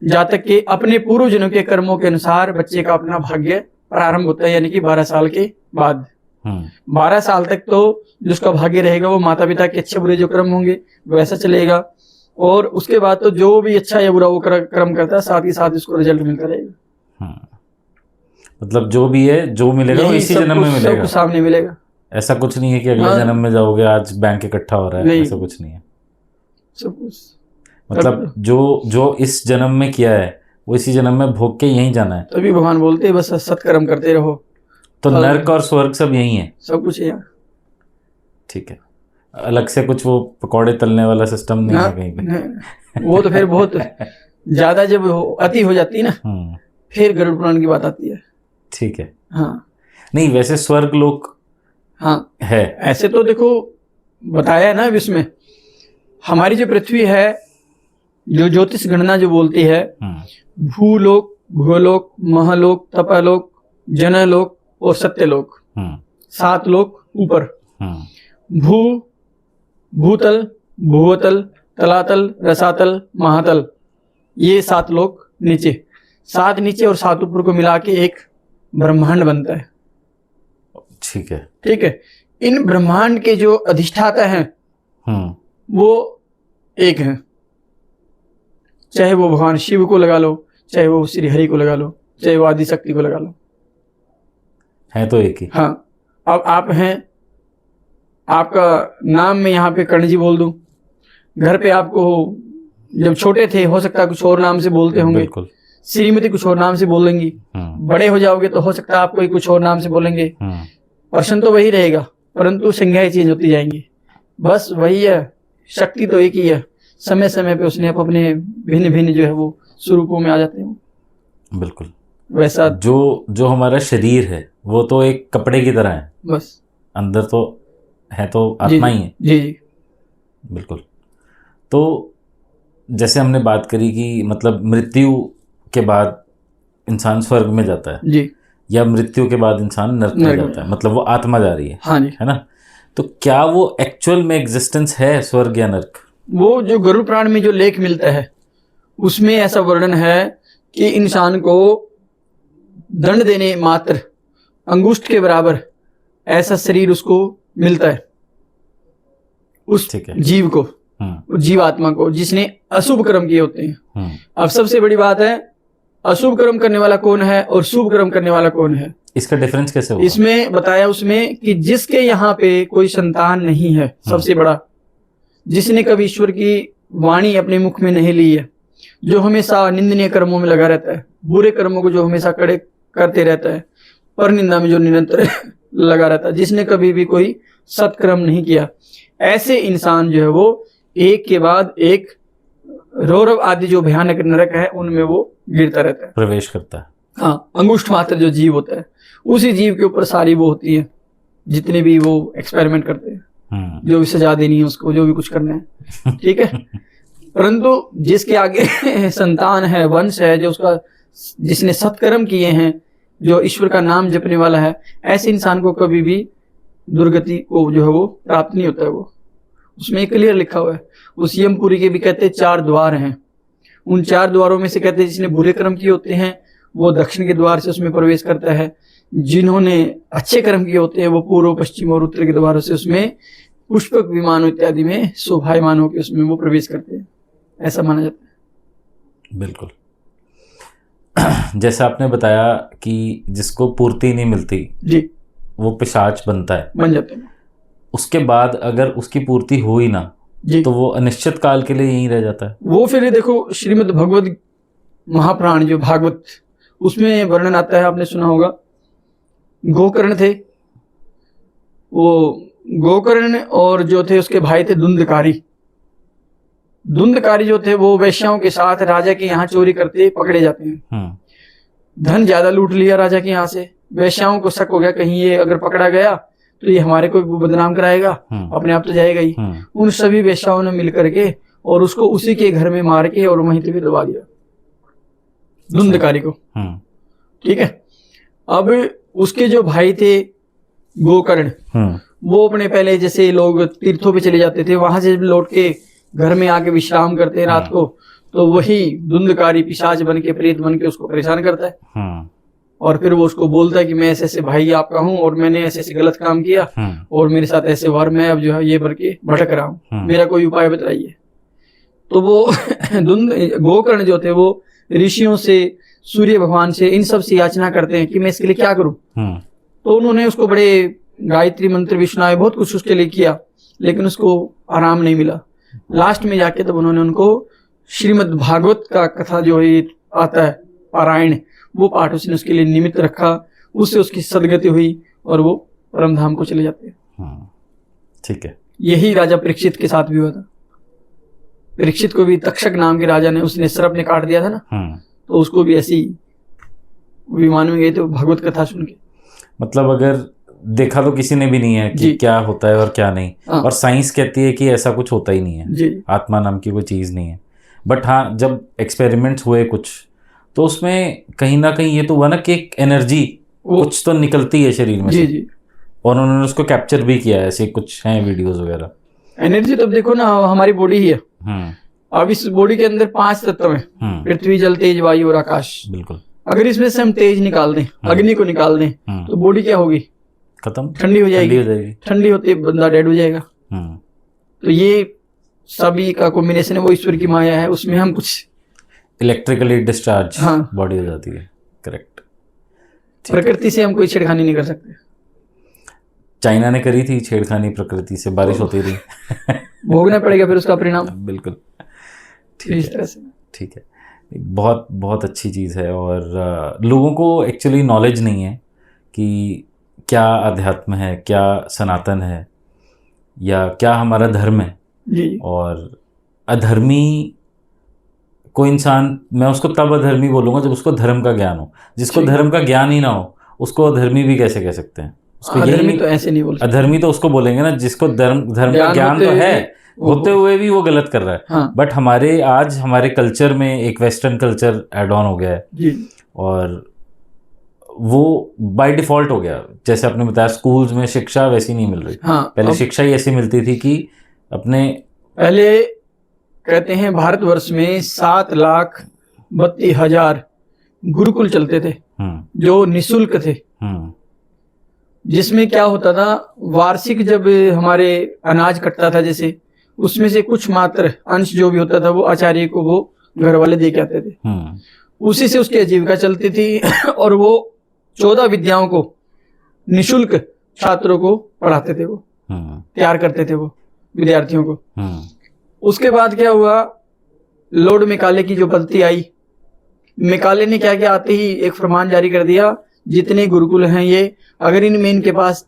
जातक के अपने पूर्व जन्म के कर्मों के अनुसार बच्चे का अपना भाग्य प्रारंभ होता है। यानी कि 12 साल के बाद 12 साल तक तो जिसका भाग्य रहेगा वो माता पिता के अच्छे बुरे जो कर्म होंगे वैसा चलेगा, और उसके बाद तो जो भी अच्छा या बुरा वो कर्म करता है साथ ही साथ उसको रिजल्ट मिलता रहेगा। मतलब जो भी है जो मिलेगा वो इसी जन्म में मिलेगा, सामने मिलेगा। ऐसा कुछ नहीं है कि अगले जन्म में जाओगे आज बैंक इकट्ठा हो रहा है, ऐसा कुछ नहीं है। सब कुछ मतलब जो इस जन्म में किया है वो इसी जन्म में भोग के यहीं जाना है। तभी भगवान बोलते हैं बस सत्कर्म करते रहो। तो नर्क और स्वर्ग सब यही है, सब कुछ है। ठीक है, अलग से कुछ वो पकौड़े तलने वाला सिस्टम नहीं है कहीं पे। वो तो फिर बहुत ज्यादा जब अति हो जाती है ना फिर गरुड़ पुराण की बात आती है। ठीक है। हाँ नहीं वैसे स्वर्ग लोक हाँ है। ऐसे तो देखो बताया है ना विश्व में, हमारी जो पृथ्वी है जो ज्योतिष गणना जो बोलती है भूलोक, भूलोक, महलोक, तपालोक, जनलोक और सत्यलोक, 7 लोक ऊपर, भूतल, भूवतल, तलातल, रसातल, महातल, ये 7 लोक नीचे, 7 नीचे और 7 ऊपर को मिला के एक ब्रह्मांड बनता है। ठीक है, ठीक है। इन ब्रह्मांड के जो अधिष्ठाता हैं वो एक हैं, चाहे वो भगवान शिव को लगा लो, चाहे वो श्री हरि को लगा लो, चाहे वो आदि शक्ति को लगा लो, है तो एक ही। हाँ। अब आप हैं, आपका नाम में यहाँ पे कर्ण जी बोल दूं, घर पे आपको जब छोटे थे हो सकता है कुछ और नाम से बोलते होंगे, श्रीमती कुछ और नाम से बोलेंगी, बड़े हो जाओगे तो हो सकता है आपको कुछ और नाम से बोलेंगे, पर्सन तो वही रहेगा परंतु संज्ञाएं चेंज होती जाएंगी। बस वही है, शक्ति तो एक ही है, समय समय पे उसने अपने भिन्न भिन्न जो है वो स्वरूपों में आ जाते हैं। बिल्कुल वैसा जो हमारा शरीर है वो तो एक कपड़े की तरह है, बस अंदर तो है तो आत्मा ही है। जी जी बिल्कुल। तो जैसे हमने बात करी कि मतलब मृत्यु के बाद इंसान स्वर्ग में जाता है जी, या मृत्यु के बाद इंसान नरक में जाता है, मतलब वो आत्मा जा रही है। हाँ जी, है ना। तो क्या वो एक्चुअल में एग्जिस्टेंस है स्वर्ग या नरक? वो जो गरुड़ पुराण में जो लेख मिलता है उसमें ऐसा वर्णन है कि इंसान को दंड देने मात्र अंगुष्ठ के बराबर ऐसा शरीर उसको मिलता है, उस जीव को, जीवात्मा को, जिसने अशुभ कर्म किए होते हैं। अब सबसे बड़ी बात है, अशुभ कर्म करने वाला कौन है और शुभ कर्म करने वाला कौन है? इसका डिफरेंस कैसे होगा? इसमें बताया उसमें कि जिसके यहाँ पे कोई संतान नहीं है, सबसे बड़ा, जिसने कभी ईश्वर की वाणी अपने मुख में नहीं ली है, जो हमेशा निंदनीय कर्मों में लगा रहता है, बुरे कर्मों को जो हमेशा कड़े करते रहता है, पर निंदा में जो निरंतर लगा रहता है, जिसने कभी भी कोई सत्कर्म नहीं किया, ऐसे इंसान जो है वो एक के बाद एक रौरव आदि जो भयानक नरक है उनमें वो गिरता रहता है, प्रवेश करता है। हाँ, अंगुष्ठ मात्र जो जीव होता है, उसी जीव के ऊपर सारी वो होती है, जितने भी वो एक्सपेरिमेंट करते हैं, जो भी सजा देनी है उसको, जो भी कुछ करना है, ठीक है। परंतु जिसके आगे संतान है, वंश है, जो उसका, जिसने सत्कर्म किए हैं, जो ईश्वर का नाम जपने वाला है, ऐसे इंसान को कभी भी दुर्गति को जो है वो प्राप्त नहीं होता है। वो उसमें क्लियर लिखा हुआ है। उस यमपुरी के भी कहते हैं 4 द्वार हैं, उन 4 द्वारों में से कहते हैं जिसने बुरे कर्म किए होते हैं वो दक्षिण के द्वार से उसमें प्रवेश करता है, जिन्होंने अच्छे कर्म किए होते हैं वो पूर्व, पश्चिम और उत्तर के द्वारों से उसमें पुष्पक विमानों इत्यादि में शोभायमान होकर उसमें वो प्रवेश करते हैं, ऐसा माना जाता है। बिल्कुल। जैसा आपने बताया कि जिसको पूर्ति नहीं मिलती जी, वो पिशाच बनता है, बन जाते हैं। उसके बाद अगर उसकी पूर्ति हो ही ना जी, तो वो अनिश्चित काल के लिए यहीं रह जाता है। वो फिर देखो श्रीमद् भगवत महापुराण जो भागवत, उसमें वर्णन आता है, आपने सुना होगा, गोकर्ण थे, वो गोकर्ण और जो थे उसके भाई थे धुंधकारी। धुंधकारी जो थे वो वैश्याओं के साथ राजा के यहाँ चोरी करते पकड़े जाते हैं। धन ज्यादा लूट लिया राजा के यहाँ से, वैश्याओं को शक हो गया कहीं ये अगर पकड़ा गया तो ये हमारे को बदनाम कराएगा, अपने आप तो जाएगा ही। उन सभी वैश्याओं ने मिल करके और उसको उसी के घर में मार के और वहीं पे दबा दिया, धुंधकारी को, ठीक है। अब उसके जो भाई थे गोकर्ण, वो अपने पहले जैसे लोग तीर्थों पे चले जाते थे, वहां से लौट के घर में आके विश्राम करते हैं रात को, तो वही धुंधकारी पिशाच बन के, प्रेत बन के उसको परेशान करता है। और फिर वो उसको बोलता है कि मैं ऐसे ऐसे भाई आपका हूँ और मैंने ऐसे ऐसे गलत काम किया और मेरे साथ ऐसे वार, मैं अब जो है ये भर के भटक रहा हूँ, मेरा कोई उपाय बताइए। तो वो गोकर्ण जो थे वो ऋषियों से, सूर्य भगवान से, इन सब से याचना करते हैं कि मैं इसके लिए क्या करूं। तो उन्होंने उसको बड़े गायत्री मंत्र भी सुनाए, बहुत कुछ उसके लिए किया, लेकिन उसको आराम नहीं मिला। लास्ट में जाके तब उन्होंने उनको श्रीमद् भागवत का कथा जो है आता है पारायण, वो पाठ उसने उसके लिए निमित्त रखा, उससे उसकी सदगति हुई और वो परम धाम को चले जाते हैं। ठीक है। यही राजा परीक्षित के साथ भी हुआ था। परीक्षित को भी तक्षक नाम के राजा ने, उसने सर्प ने काट दिया था ना, तो उसको भी ऐसी विमान में गए थे भागवत कथा सुन के। मतलब अगर देखा तो किसी ने भी नहीं है कि क्या होता है और क्या नहीं, और साइंस कहती है कि ऐसा कुछ होता ही नहीं है जी, आत्मा नाम की कोई चीज़ नहीं है। बट हाँ, जब एक्सपेरिमेंट्स हुए कुछ, तो उसमें कहीं ना कहीं ये तो हुआ ना कि एक एनर्जी कुछ तो निकलती है शरीर में जी, से, जी, और उन्होंने उसको कैप्चर भी किया है, ऐसे कुछ हैं वीडियोस वगैरह। एनर्जी तो देखो ना, हमारी बॉडी ही है। अब इस बॉडी के अंदर 5 तत्व हैं, पृथ्वी, जल, तेज, वायु और आकाश। बिल्कुल। अगर इसमें से हम तेज निकाल दें, अग्नि को निकाल दें, तो बॉडी क्या होगी? खत्म, ठंडी हो जाएगी। ठंडी होते बंदा डेड हो जाएगा। तो ये सभी का कॉम्बिनेशन है, वो ईश्वर की माया है, उसमें हम कुछ इलेक्ट्रिकली डिस्चार्ज बॉडी हो जाती है। करेक्ट। प्रकृति से हम कोई छेड़खानी नहीं कर सकते। चाइना ने करी थी छेड़खानी प्रकृति से, बारिश होती रही। भोगना पड़ेगा फिर उसका परिणाम। बिल्कुल। ठीक है। बहुत बहुत अच्छी चीज़ है, और लोगों को एक्चुअली नॉलेज नहीं है कि क्या अध्यात्म है, क्या सनातन है, या क्या हमारा धर्म है जी। और अधर्मी कोई इंसान, मैं उसको तब अधर्मी बोलूँगा जब उसको धर्म का ज्ञान हो। जिसको धर्म का ज्ञान ही ना हो उसको अधर्मी भी कैसे कह सकते हैं? उसको अधर्मी तो ऐसे नहीं बोल सकते। अधर्मी तो उसको बोलेंगे ना जिसको धर्म का ज्ञान तो है, होते हुए भी वो गलत कर रहा है। हाँ। बट आज हमारे कल्चर में एक वेस्टर्न कल्चर एड ऑन हो गया है जी। और वो बाय डिफॉल्ट हो गया। जैसे आपने बताया स्कूल्स में शिक्षा वैसी नहीं मिल रही। हाँ, पहले शिक्षा ही ऐसी मिलती थी कि अपने पहले कहते हैं भारतवर्ष में 7,32,000 गुरुकुल चलते थे जो निशुल्क थे, जिसमें क्या होता था, वार्षिक जब हमारे अनाज कटता था जैसे, उसमें से कुछ मात्र अंश जो भी होता था वो आचार्य को वो घर वाले दे के आते थे। उसी से उसकी आजीविका चलती थी और वो 14 विद्याओं को निशुल्क छात्रों को पढ़ाते थे, वो तैयार करते थे वो विद्यार्थियों को। उसके बाद क्या हुआ, लॉर्ड मेकाले की जो पद्धति आई, मेकाले ने क्या किया, आते ही एक फरमान जारी कर दिया, जितने गुरुकुल हैं ये, अगर इनमें इनके पास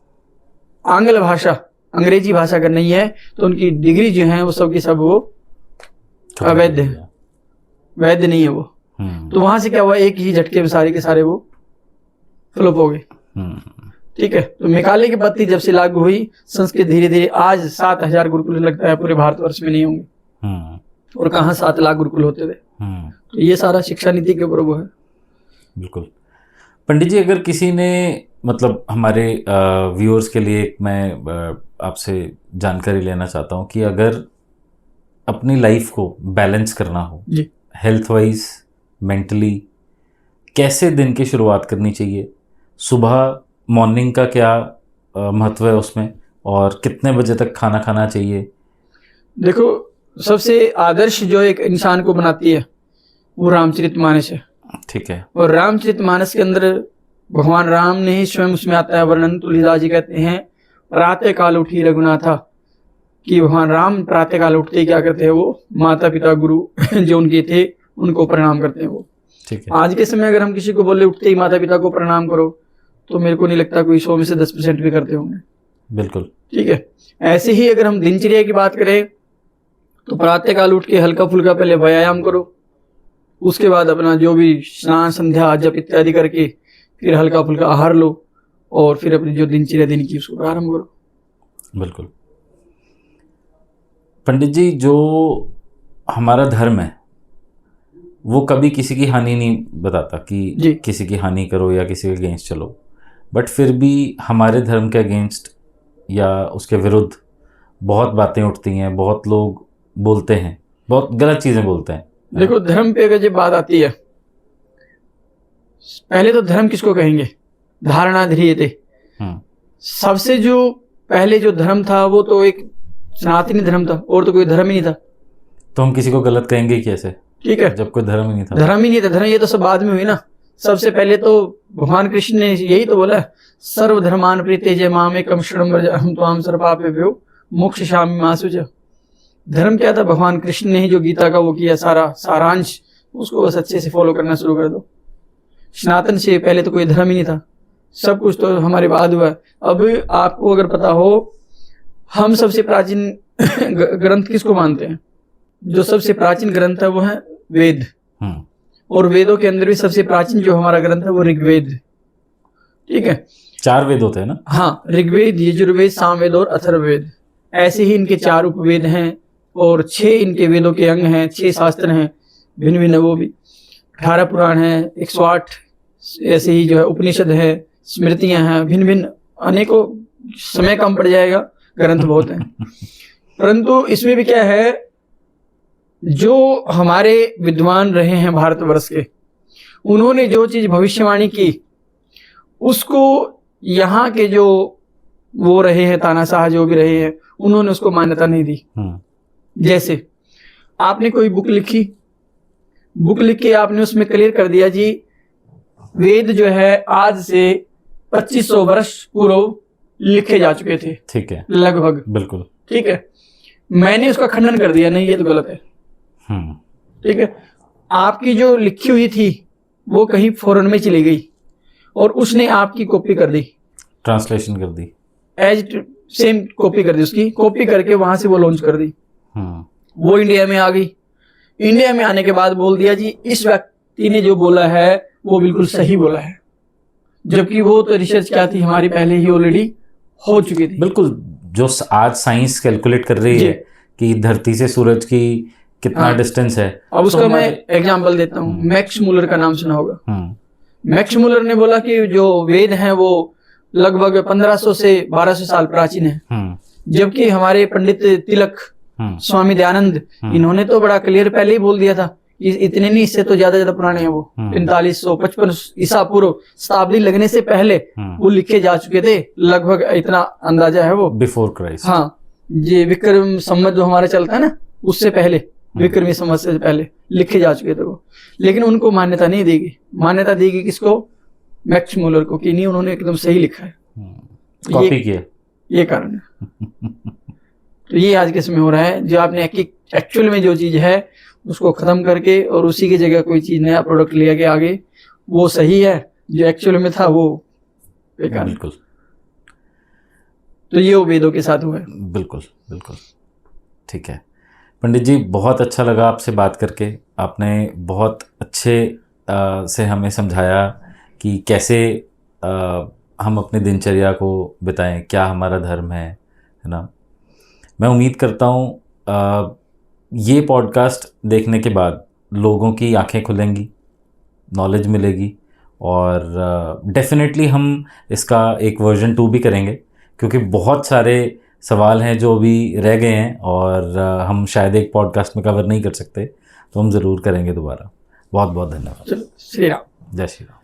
आंग्ल भाषा अंग्रेजी भाषा अगर नहीं है तो उनकी डिग्री जो है वो सब की सब वो अवैध है, वैध नहीं है वो। तो वहां से क्या हुआ, एक ही झटके में सारे के सारे वो फ्लॉप हो गए। ठीक है, तो मेकाले की पद्धति जब से लागू हुई, संस्कृत धीरे धीरे आज 7,000 गुरुकुल लगता है पूरे भारतवर्ष में नहीं होंगे, और कहाँ 7 लाख गुरुकुल होते थे। तो ये सारा शिक्षा नीति के ऊपर वो है। बिल्कुल। पंडित जी, अगर किसी ने, मतलब हमारे व्यूअर्स के लिए मैं आपसे जानकारी लेना चाहता हूँ कि अगर अपनी लाइफ को बैलेंस करना हो जी, हेल्थ वाइज, मेंटली, कैसे दिन की शुरुआत करनी चाहिए? सुबह मॉर्निंग का क्या महत्व है उसमें, और कितने बजे तक खाना खाना चाहिए? देखो, सबसे आदर्श जो एक इंसान को बनाती है वो रामचरितमानस है। ठीक है। और रामचरितमानस के अंदर भगवान राम ने ही स्वयं उसमें आता है वर्णन। तुलसीदास जी कहते हैं, प्रातः काल उठी रघुनाथा, कि भगवान राम प्रातः काल उठते ही क्या करते हैं, वो माता पिता गुरु जो उनके थे उनको प्रणाम करते हैं वो। ठीक है। आज के समय अगर हम किसी को बोले उठते ही माता पिता को प्रणाम करो, तो मेरे को नहीं लगता कोई 100 में से 10% भी करते होंगे। बिल्कुल। ठीक है। ऐसे ही अगर हम दिनचर्या की बात करें तो प्रातः काल उठ के हल्का फुल्का पहले व्यायाम करो, उसके बाद अपना जो भी स्नान संध्या जप इत्यादि करके फिर हल्का फुल्का आहार लो, और फिर अपनी जो दिनचर्या दिन की उसको प्रारंभ करो। बिल्कुल। पंडित जी, जो हमारा धर्म है वो कभी किसी की हानि नहीं बताता कि किसी की हानि करो या किसी के अगेंस्ट चलो, बट फिर भी हमारे धर्म के अगेंस्ट या उसके विरुद्ध बहुत बातें उठती हैं, बहुत लोग बोलते हैं, बहुत गलत चीज़ें बोलते हैं। देखो, धर्म पे अगर जब बात आती है, पहले तो धर्म किसको कहेंगे, धारणा ध्रियते। सबसे जो पहले जो धर्म था वो तो एक सनातनी धर्म था, और तो कोई धर्म ही नहीं था। तो हम किसी को गलत कहेंगे कैसे? ठीक है, जब कोई धर्म ही नहीं था। धर्म ही नहीं था, धर्म ये तो सब बाद में हुई ना। सबसे पहले तो भगवान कृष्ण ने यही तो बोला, सर्वधर्मान परित्यज्य मामेकं शरणं व्रज अहं त्वां सर्वपापेभ्यो मोक्षयिष्यामि मा शुचः। धर्म क्या था, भगवान कृष्ण ने ही जो गीता का वो किया सारा सारांश, उसको बस अच्छे से फॉलो करना शुरू कर दो। सनातन से पहले तो कोई धर्म ही नहीं था, सब कुछ तो हमारे बाद हुआ है। अब आपको अगर पता हो, हम सबसे प्राचीन ग्रंथ किसको मानते हैं? जो सबसे प्राचीन ग्रंथ है वो है वेद, और वेदों के अंदर भी सबसे प्राचीन जो हमारा ग्रंथ है वो ऋग्वेद। ठीक है, 4 वेद होते हैं ना? हाँ, ऋग्वेद, यजुर्वेद, सामवेद और अथर्ववेद। ऐसे ही इनके 4 उपवेद हैं, और 6 इनके वेदों के अंग हैं, 6 शास्त्र हैं भिन्न भिन्न, वो भी 18 पुराण हैं, 108 ऐसे ही जो है उपनिषद है, स्मृतियां हैं भिन्न भिन्न, अनेकों, समय कम पड़ जाएगा, ग्रंथ बहुत हैं। परंतु इसमें भी क्या है, जो हमारे विद्वान रहे हैं भारतवर्ष के, उन्होंने जो चीज भविष्यवाणी की उसको यहाँ के जो वो रहे हैं तानाशाह जो भी रहे हैं, उन्होंने उसको मान्यता नहीं दी। जैसे आपने कोई बुक लिखी, बुक लिख के आपने उसमें क्लियर कर दिया जी वेद जो है आज से 2500 वर्ष पूर्व लिखे जा चुके थे। ठीक है, लगभग। बिल्कुल। ठीक है, मैंने उसका खंडन कर दिया, नहीं ये तो गलत है। ठीक है, आपकी जो लिखी हुई थी वो कहीं फॉरेन में चली गई और उसने आपकी कॉपी कर दी, ट्रांसलेशन कर दी, एज सेम कॉपी कर दी, उसकी कॉपी करके वहां से वो लॉन्च कर दी। वो इंडिया में आ गई। इंडिया में आने के बाद बोल दिया जी इस व्यक्ति ने जो बोला है वो बिल्कुल सही बोला है, जबकि वो तो रिसर्च क्या थी हमारी पहले ही ऑलरेडी हो चुकी थी। बिल्कुल, जो आज साइंस कैलकुलेट कर रही है कि धरती से सूरज की कितना डिस्टेंस है। अब उसका मैं एग्जांपल देता हूँ, मैक्स मूलर का नाम सुना होगा। मैक्स मूलर ने बोला कि जो वेद हैं वो लगभग 1500 से 1200 साल प्राचीन है, जबकि हमारे पंडित तिलक स्वामी दयानंद, इन्होंने तो बड़ा क्लियर पहले ही बोल दिया था कि इतने नहीं, इससे तो ज्यादा पुराने हैं वो। 4555 ईसा पूर्व शताब्दी लगने से पहले वो लिखे जा चुके थे, लगभग इतना अंदाजा है वो, बिफोर क्राइस्ट। हाँ, ये विक्रम संवत जो हमारा चलता है ना, उससे पहले, विक्रमी संवत से पहले लिखे जा चुके थे वो। लेकिन उनको मान्यता नहीं देगी, मान्यता देगी किसको? मैक्स मूलर को, कि नहीं उन्होंने एकदम सही लिखा है, कॉपी किया, ये कारण है। तो ये आज के समय हो रहा है, जो आपने एक्चुअल में जो चीज है उसको खत्म करके और उसी की जगह कोई चीज नया प्रोडक्ट लिया के आगे, वो सही है, जो एक्चुअल में था वो बेकार। बिल्कुल। तो ये वेदों के साथ हुआ है। बिल्कुल बिल्कुल, ठीक है पंडित जी, बहुत अच्छा लगा आपसे बात करके। आपने बहुत अच्छे से हमें समझाया कि कैसे हम अपने दिनचर्या को बिताएं, क्या हमारा धर्म है ना। मैं उम्मीद करता हूँ ये पॉडकास्ट देखने के बाद लोगों की आंखें खुलेंगी, नॉलेज मिलेगी, और डेफिनेटली हम इसका एक वर्जन 2 भी करेंगे, क्योंकि बहुत सारे सवाल हैं जो अभी रह गए हैं और हम शायद एक पॉडकास्ट में कवर नहीं कर सकते, तो हम ज़रूर करेंगे दोबारा। बहुत बहुत धन्यवाद। श्री राम। जय श्री राम।